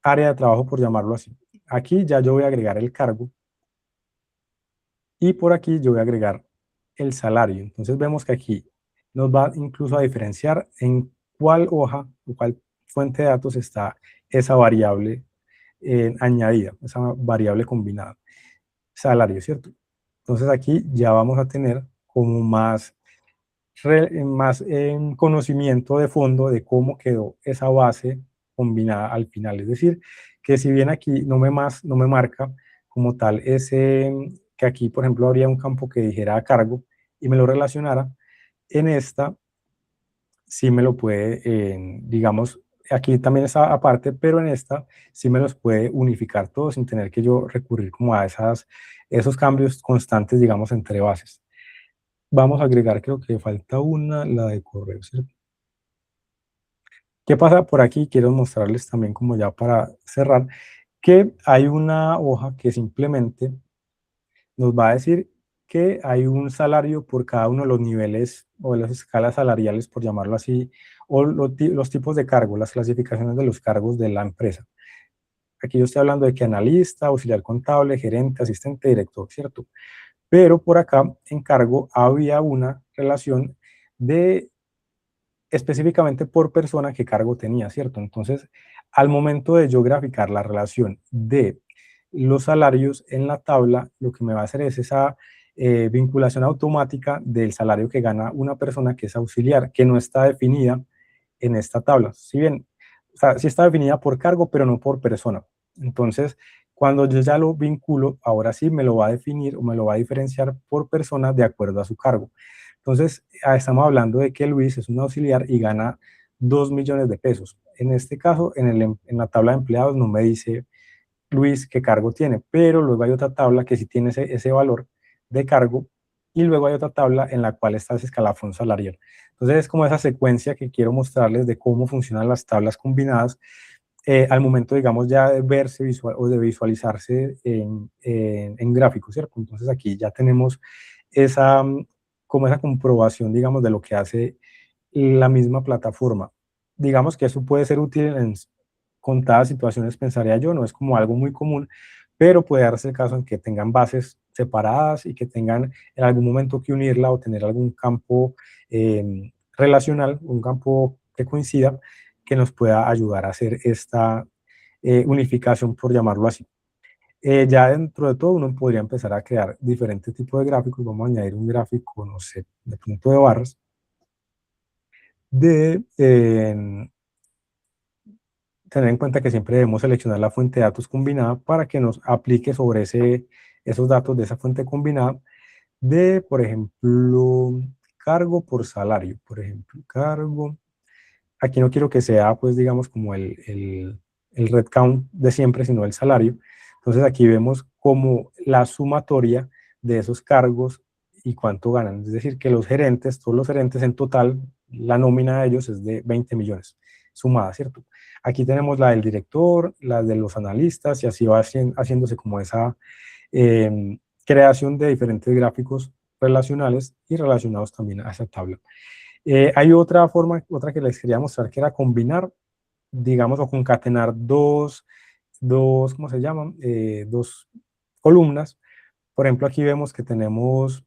área de trabajo, por llamarlo así. Aquí ya yo voy a agregar el cargo y por aquí yo voy a agregar el salario. Entonces vemos que aquí nos va incluso a diferenciar en cuál hoja o cuál fuente de datos está esa variable añadida, esa variable combinada. Salario, ¿cierto? Entonces aquí ya vamos a tener como más conocimiento de fondo de cómo quedó esa base combinada al final. Es decir, que si bien aquí no me marca como tal que aquí, por ejemplo, habría un campo que dijera a cargo y me lo relacionara, en esta sí me lo puede, digamos, aquí también está aparte, pero en esta sí me los puede unificar todos sin tener que yo recurrir como a esos cambios constantes, digamos, entre bases. Vamos a agregar, creo que falta una, la de correo, ¿cierto? ¿Qué pasa por aquí? Quiero mostrarles también como ya para cerrar, que hay una hoja que simplemente nos va a decir que hay un salario por cada uno de los niveles o de las escalas salariales, por llamarlo así, o los tipos de cargos, las clasificaciones de los cargos de la empresa. Aquí yo estoy hablando de que analista, auxiliar contable, gerente, asistente, director, ¿cierto? Pero por acá en cargo había una relación de específicamente por persona qué cargo tenía, ¿cierto? Entonces, al momento de yo graficar la relación de los salarios en la tabla, lo que me va a hacer es esa vinculación automática del salario que gana una persona que es auxiliar, que no está definida en esta tabla. Si bien, o sea, sí está definida por cargo, pero no por persona. Entonces, cuando yo ya lo vinculo, ahora sí me lo va a definir o me lo va a diferenciar por persona de acuerdo a su cargo. Entonces, estamos hablando de que Luis es un auxiliar y gana 2 millones de pesos. En este caso, en la tabla de empleados no me dice Luis qué cargo tiene, pero luego hay otra tabla que sí tiene ese valor de cargo y luego hay otra tabla en la cual está ese escalafón salarial. Entonces, es como esa secuencia que quiero mostrarles de cómo funcionan las tablas combinadas al momento, digamos, ya de verse o de visualizarse en gráficos, ¿cierto? Entonces, aquí ya tenemos como esa comprobación, digamos, de lo que hace la misma plataforma. Digamos que eso puede ser útil en contadas situaciones, pensaría yo, no es como algo muy común, pero puede darse el caso en que tengan bases separadas y que tengan en algún momento que unirla o tener algún campo relacional, un campo que coincida, que nos pueda ayudar a hacer esta unificación, por llamarlo así. Ya dentro de todo uno podría empezar a crear diferentes tipos de gráficos. Vamos a añadir un gráfico, no sé, de punto de barras, tener en cuenta que siempre debemos seleccionar la fuente de datos combinada para que nos aplique sobre esos datos de esa fuente combinada de, por ejemplo, cargo por salario, por ejemplo, cargo. Aquí no quiero que sea, pues, digamos, como el red count de siempre, sino el salario. Entonces aquí vemos como la sumatoria de esos cargos y cuánto ganan. Es decir, que los gerentes, todos los gerentes en total, la nómina de ellos es de 20 millones sumada, ¿cierto? Aquí tenemos la del director, la de los analistas, y así va haciéndose como esa creación de diferentes gráficos relacionales y relacionados también a esa tabla. Hay otra forma, otra que les quería mostrar, que era combinar, digamos, o concatenar dos ¿cómo se llaman? Dos columnas. Por ejemplo, aquí vemos que tenemos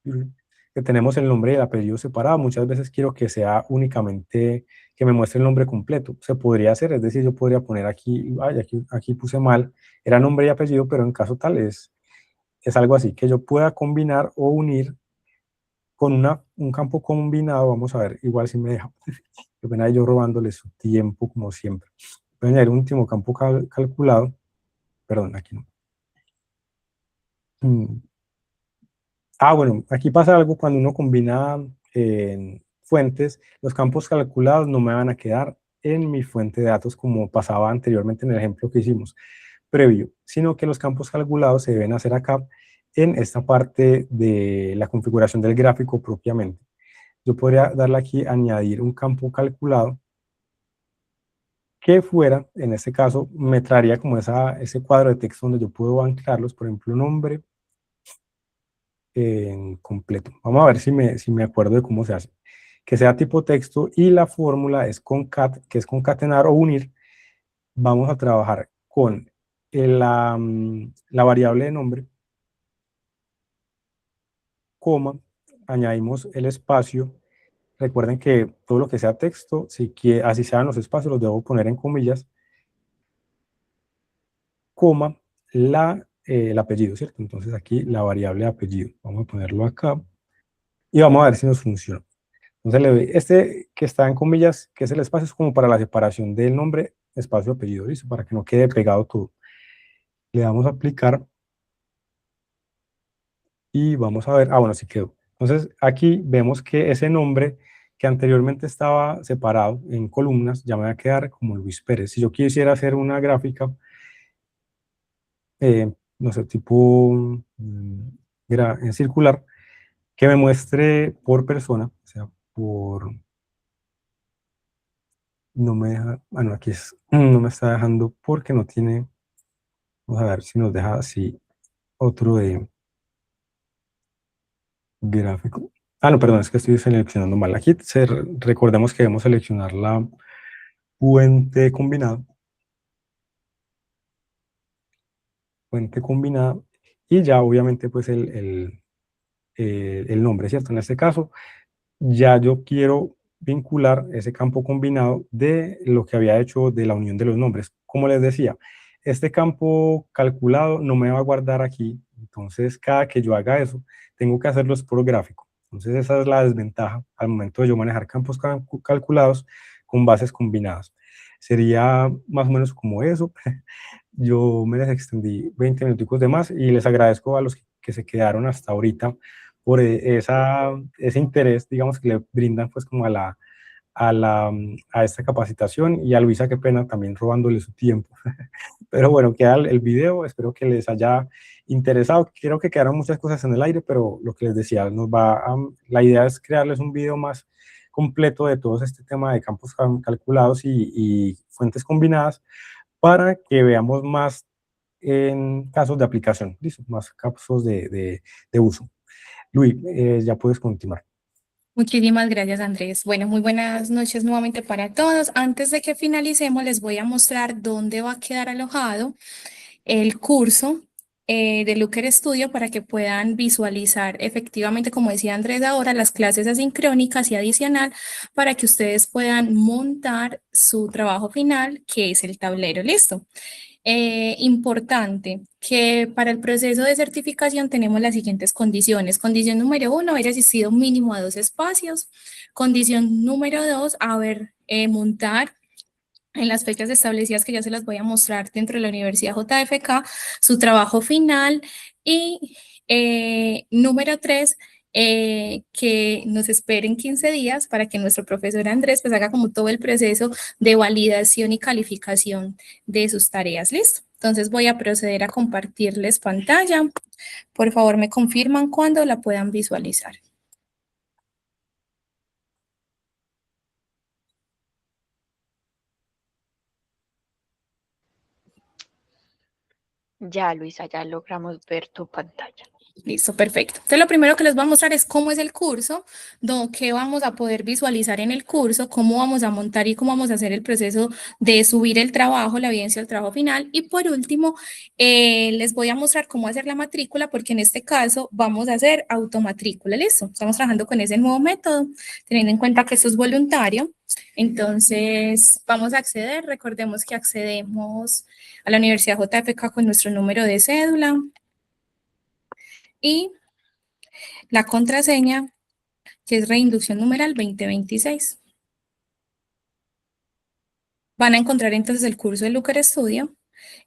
el nombre y el apellido separado. Muchas veces quiero que sea únicamente, que me muestre el nombre completo. Se podría hacer, es decir, yo podría poner aquí, ay, aquí puse mal, era nombre y apellido, pero en caso tal es algo así, que yo pueda combinar o unir con un campo combinado. Vamos a ver, igual si me deja. Qué pena yo robándole su tiempo, como siempre. Voy a añadir un último campo calculado. Perdón, aquí no. Bueno, aquí pasa algo cuando uno combina fuentes. Los campos calculados no me van a quedar en mi fuente de datos como pasaba anteriormente en el ejemplo que hicimos previo, sino que los campos calculados se deben hacer acá en esta parte de la configuración del gráfico propiamente. Yo podría darle aquí añadir un campo calculado que fuera, en este caso, me traería como ese cuadro de texto donde yo puedo anclarlos, por ejemplo, nombre en completo. Vamos a ver si me acuerdo de cómo se hace. Que sea tipo texto, y la fórmula es concat, que es concatenar o unir. Vamos a trabajar con la variable de nombre, coma, añadimos el espacio. Recuerden que todo lo que sea texto, así sean los espacios, los debo poner en comillas, coma, el apellido, ¿cierto? Entonces aquí la variable de apellido, vamos a ponerlo acá y vamos a ver si nos funciona. Entonces le doy este que está en comillas, que es el espacio, es como para la separación del nombre, espacio, apellido, listo, para que no quede pegado todo. Le damos a aplicar y vamos a ver, bueno, sí quedó. Entonces aquí vemos que ese nombre que anteriormente estaba separado en columnas, ya me va a quedar como Luis Pérez. Si yo quisiera hacer una gráfica, no sé, tipo en circular, que me muestre por persona, o sea, no me deja, no, aquí no me está dejando porque no tiene, vamos a ver si nos deja así otro de gráfico. No, perdón, es que estoy seleccionando mal. Aquí recordemos que debemos seleccionar la fuente combinada. Fuente combinada. Y ya obviamente pues el nombre, ¿cierto? En este caso, ya yo quiero vincular ese campo combinado de lo que había hecho de la unión de los nombres. Como les decía, este campo calculado no me va a guardar aquí, entonces cada que yo haga eso, tengo que hacerlo por gráfico. Entonces esa es la desventaja al momento de yo manejar campos calculados con bases combinadas. Sería más o menos como eso. Yo me les extendí 20 minuticos de más y les agradezco a los que se quedaron hasta ahorita por ese interés, digamos, que le brindan pues como a esta capacitación, y a Luisa, qué pena, también robándole su tiempo. Pero bueno, queda el video, espero que les haya interesado. Creo que quedaron muchas cosas en el aire, pero lo que les decía, la idea es crearles un video más completo de todo este tema de campos calculados y fuentes combinadas, para que veamos más en casos de aplicación, ¿listo? Más casos de uso. Luis, ya puedes continuar. Muchísimas gracias, Andrés. Bueno, muy buenas noches nuevamente para todos. Antes de que finalicemos, les voy a mostrar dónde va a quedar alojado el curso de Looker Studio, para que puedan visualizar efectivamente, como decía Andrés ahora, las clases asincrónicas y adicional, para que ustedes puedan montar su trabajo final, que es el tablero. ¿Listo? Importante que para el proceso de certificación tenemos las siguientes condiciones. Condición número 1, haber asistido mínimo a 2 espacios. Condición número 2, montar en las fechas establecidas, que ya se las voy a mostrar dentro de la Universidad JFK, su trabajo final. Y número 3, que nos esperen 15 días para que nuestro profesor Andrés pues haga como todo el proceso de validación y calificación de sus tareas. ¿Listo? Entonces voy a proceder a compartirles pantalla. Por favor, me confirman cuando la puedan visualizar. Ya, Luisa, ya logramos ver tu pantalla. Listo, perfecto. Entonces, lo primero que les voy a mostrar es cómo es el curso, qué vamos a poder visualizar en el curso, cómo vamos a montar y cómo vamos a hacer el proceso de subir el trabajo, la evidencia del trabajo final. Y por último, les voy a mostrar cómo hacer la matrícula, porque en este caso vamos a hacer automatrícula. Listo, estamos trabajando con ese nuevo método, teniendo en cuenta que esto es voluntario. Entonces, vamos a acceder. Recordemos que accedemos a la Universidad JFK con nuestro número de cédula y la contraseña, que es reinducción numeral 2026. Van a encontrar entonces el curso de Looker Studio.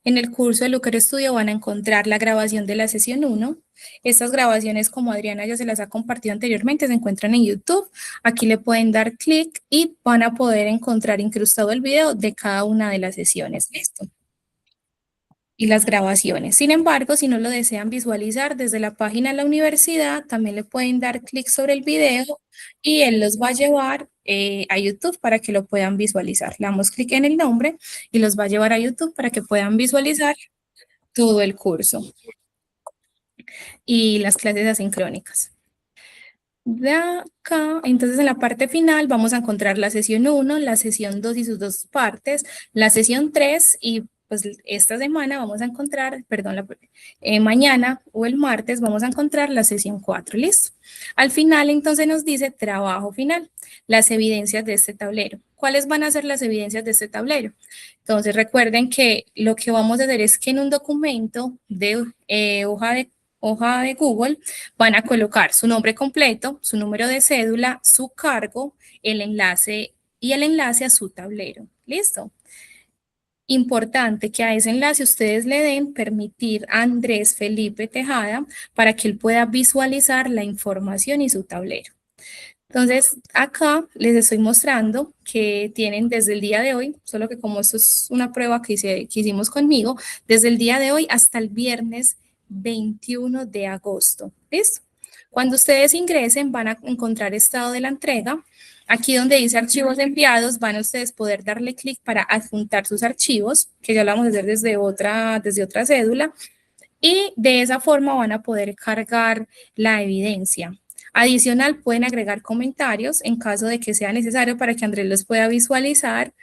En el curso de Looker Studio van a encontrar la grabación de la sesión 1. Estas grabaciones, como Adriana ya se las ha compartido anteriormente, se encuentran en YouTube. Aquí le pueden dar clic y van a poder encontrar incrustado el video de cada una de las sesiones. ¿Listo? Y las grabaciones. Sin embargo, si no lo desean visualizar desde la página de la universidad, también le pueden dar clic sobre el video y él los va a llevar a YouTube para que lo puedan visualizar. Le damos clic en el nombre y los va a llevar a YouTube para que puedan visualizar todo el curso y las clases asincrónicas. De acá, entonces en la parte final vamos a encontrar la sesión 1, la sesión 2 y sus dos partes, la sesión 3 y pues esta semana vamos a encontrar, perdón, mañana o el martes vamos a encontrar la sesión 4, ¿listo? Al final entonces nos dice trabajo final, las evidencias de este tablero. ¿Cuáles van a ser las evidencias de este tablero? Entonces recuerden que lo que vamos a hacer es que en un documento de hoja de Google, van a colocar su nombre completo, su número de cédula, su cargo, el enlace y el enlace a su tablero. ¿Listo? Importante que a ese enlace ustedes le den permitir a Andrés Felipe Tejada para que él pueda visualizar la información y su tablero. Entonces, acá les estoy mostrando que tienen desde el día de hoy, solo que como esto es una prueba que hicimos conmigo, desde el día de hoy hasta el viernes 21 de agosto. ¿Listo? Cuando ustedes ingresen van a encontrar estado de la entrega. Aquí donde dice archivos enviados van a ustedes poder darle clic para adjuntar sus archivos, que ya lo vamos a hacer desde otra cédula. Y de esa forma van a poder cargar la evidencia. Adicional, pueden agregar comentarios en caso de que sea necesario para que Andrés los pueda visualizar.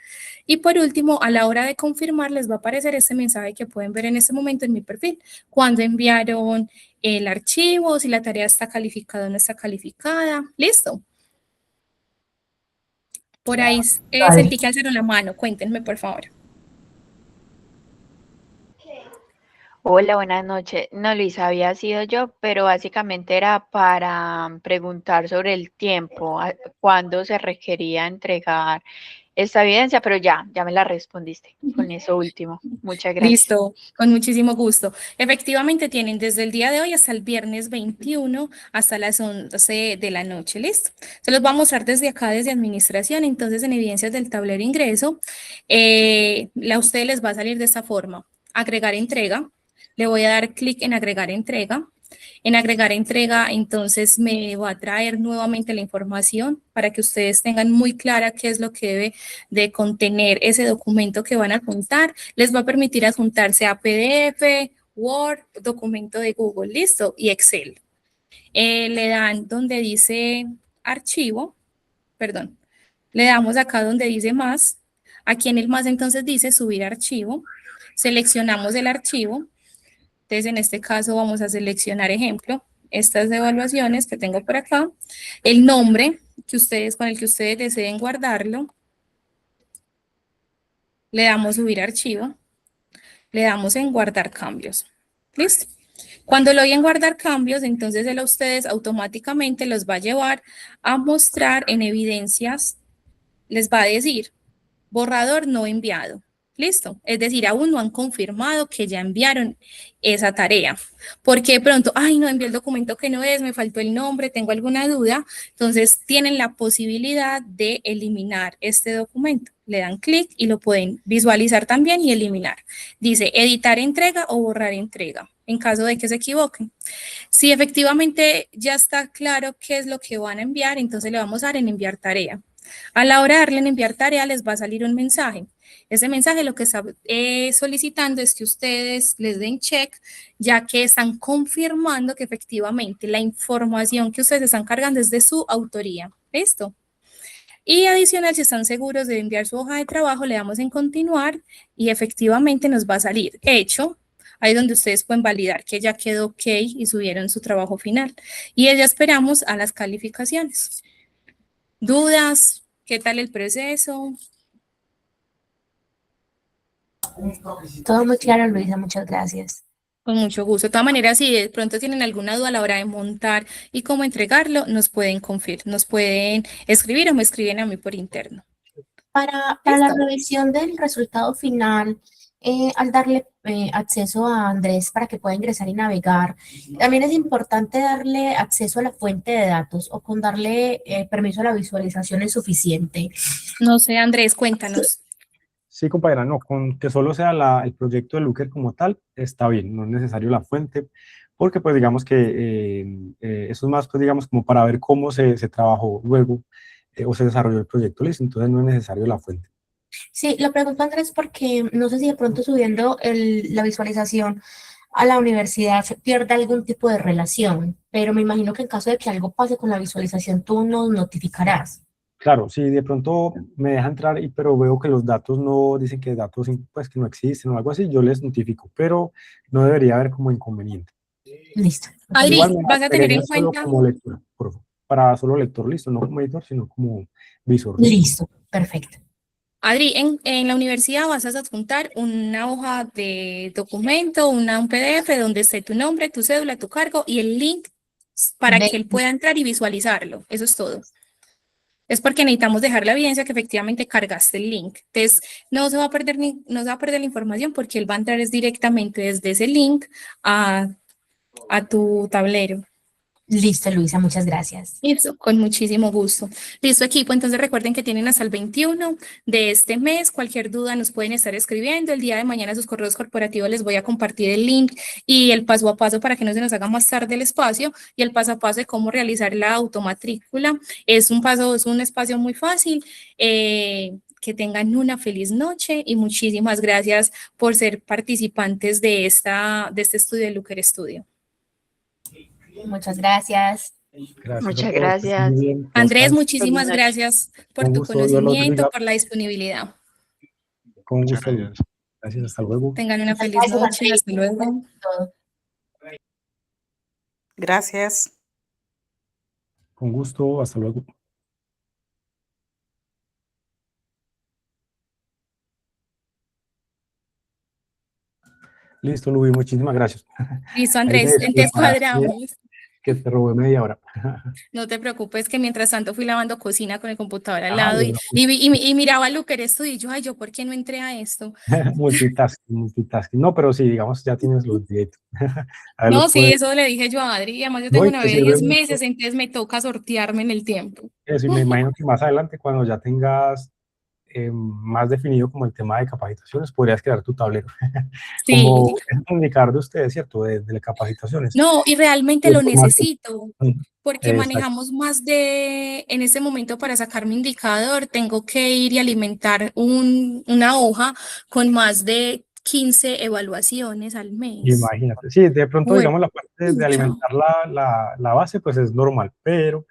Y por último, a la hora de confirmar, les va a aparecer este mensaje que pueden ver en este momento en mi perfil, cuando enviaron el archivo, si la tarea está calificada o no está calificada. ¿Listo? Por ahí sentí que alzaron la mano. Cuéntenme, por favor. Hola, buenas noches. No, Luisa, había sido yo, pero básicamente era para preguntar sobre el tiempo, cuándo se requería entregar esta evidencia, pero ya me la respondiste con eso último. Muchas gracias. Listo, con muchísimo gusto. Efectivamente tienen desde el día de hoy hasta el viernes 21 hasta las 11 de la noche, ¿listo? Se los voy a mostrar desde acá, desde administración. Entonces, en evidencias del tablero ingreso, a ustedes les va a salir de esta forma. Agregar entrega. Le voy a dar clic en agregar entrega. En agregar entrega, entonces me va a traer nuevamente la información para que ustedes tengan muy clara qué es lo que debe de contener ese documento que van a adjuntar. Les va a permitir adjuntarse a PDF, Word, documento de Google, listo, y Excel. Le dan donde dice archivo, perdón, le damos acá donde dice más. Aquí en el más entonces dice subir archivo. Seleccionamos el archivo. Entonces, en este caso vamos a seleccionar, ejemplo, estas evaluaciones que tengo por acá, el nombre con el que ustedes deseen guardarlo, le damos subir archivo, le damos en guardar cambios. ¿Listo? Cuando lo doy en guardar cambios, entonces él a ustedes automáticamente los va a llevar a mostrar en evidencias, les va a decir, borrador no enviado. ¿Listo? Es decir, aún no han confirmado que ya enviaron esa tarea. Porque de pronto, ay, no envié el documento que no es, me faltó el nombre, tengo alguna duda. Entonces, tienen la posibilidad de eliminar este documento. Le dan clic y lo pueden visualizar también y eliminar. Dice, editar entrega o borrar entrega, en caso de que se equivoquen. Si efectivamente ya está claro qué es lo que van a enviar, entonces le vamos a dar en enviar tarea. A la hora de darle en enviar tarea, les va a salir un mensaje. Ese mensaje lo que está solicitando es que ustedes les den check, ya que están confirmando que efectivamente la información que ustedes están cargando es de su autoría. ¿Listo? Y adicional, si están seguros de enviar su hoja de trabajo, le damos en continuar y efectivamente nos va a salir hecho. Ahí donde ustedes pueden validar que ya quedó ok y subieron su trabajo final. Y ya esperamos a las calificaciones. ¿Dudas? ¿Qué tal el proceso? Todo muy claro, Luisa, muchas gracias. Con mucho gusto. De todas maneras, si de pronto tienen alguna duda a la hora de montar y cómo entregarlo, nos pueden nos pueden escribir o me escriben a mí por interno. Para la revisión del resultado final, al darle acceso a Andrés para que pueda ingresar y navegar, también es importante darle acceso a la fuente de datos o con darle permiso a la visualización es suficiente. No sé, Andrés, cuéntanos. Sí, compañera, no, con que solo sea el proyecto de Looker como tal, está bien, no es necesario la fuente, porque pues digamos que eso es más, pues digamos, como para ver cómo se trabajó luego o se desarrolló el proyecto, listo, entonces no es necesario la fuente. Sí, lo pregunto Andrés porque no sé si de pronto subiendo la visualización a la universidad se pierde algún tipo de relación, pero me imagino que en caso de que algo pase con la visualización, tú nos notificarás. Claro, si de pronto me deja entrar, pero veo que los datos no dicen que datos pues, que no existen o algo así, yo les notifico, pero no debería haber como inconveniente. Listo. Adri, Igual me vas a tener en solo cuenta. como lectura, por favor, para solo lector, listo, no como editor, sino como visor. Listo, perfecto. Adri, en la universidad vas a adjuntar una hoja de documento, un PDF donde esté tu nombre, tu cédula, tu cargo y el link para que él pueda entrar y visualizarlo. Eso es todo. Es porque necesitamos dejar la evidencia que efectivamente cargaste el link. Entonces, no se va a perder la información porque él va a entrar directamente desde ese link a tu tablero. Listo, Luisa, muchas gracias. Eso, con muchísimo gusto. Listo, equipo. Entonces recuerden que tienen hasta el 21 de este mes. Cualquier duda nos pueden estar escribiendo. El día de mañana a sus correos corporativos les voy a compartir el link y el paso a paso para que no se nos haga más tarde el espacio y el paso a paso de cómo realizar la automatrícula. Es un espacio muy fácil. Que tengan una feliz noche y muchísimas gracias por ser participantes de este estudio de Looker Studio. Muchas gracias. Gracias. Muchas gracias. Andrés, muchísimas gracias por Con tu gusto, Dios los conocimiento, bendiga. por la disponibilidad. Con gusto. Gracias, hasta luego. Tengan una feliz Gracias, noche. Andrés. Hasta luego. Todo. Gracias. Con gusto, hasta luego. Listo, Luis, muchísimas gracias. Listo, Ahí Andrés, me entonces disculpas cuadramos. que te robé media hora. No te preocupes que mientras tanto fui lavando cocina con el computador al Ah, lado bueno. y miraba Looker Studio y yo, ay, ¿yo por qué no entré a esto? Multitasking. No, pero sí, digamos, ya tienes los directos. No, sí, eso le dije yo a Adri, y además yo tengo No, y una te bebé de sirve 10 mucho meses, entonces me toca sortearme en el tiempo. eso, y me imagino que más adelante, cuando ya tengas más definido como el tema de capacitaciones, podrías crear tu tablero. Sí. Como es un indicador de ustedes, ¿cierto? De capacitaciones. No, y realmente Y lo información. necesito, porque Exacto. manejamos en ese momento para sacar mi indicador, tengo que ir y alimentar una hoja con más de 15 evaluaciones al mes. Imagínate. Sí, de pronto, Bueno, digamos, la parte de alimentar la base, pues es normal, pero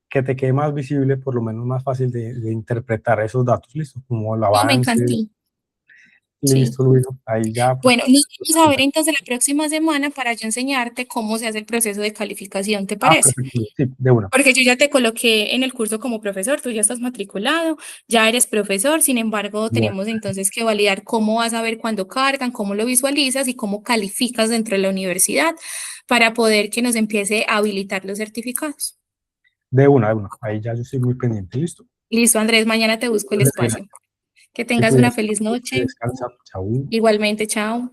que te quede más visible, por lo menos más fácil de interpretar esos datos, listo, como el no, me avance. encantó. Listo, Luis, ahí ya. Pues, Bueno, nos vamos a ver entonces la próxima semana para yo enseñarte cómo se hace el proceso de calificación, ¿te parece? Perfecto, sí, de una. Porque yo ya te coloqué en el curso como profesor, tú ya estás matriculado, ya eres profesor, sin embargo, tenemos entonces que validar cómo vas a ver cuando cargan, cómo lo visualizas y cómo calificas dentro de la universidad para poder que nos empiece a habilitar los certificados. De una. Ahí ya yo estoy muy pendiente, listo. Listo, Andrés, mañana te busco el espacio. Que tengas una feliz noche. Descansa, chau. Igualmente, chao.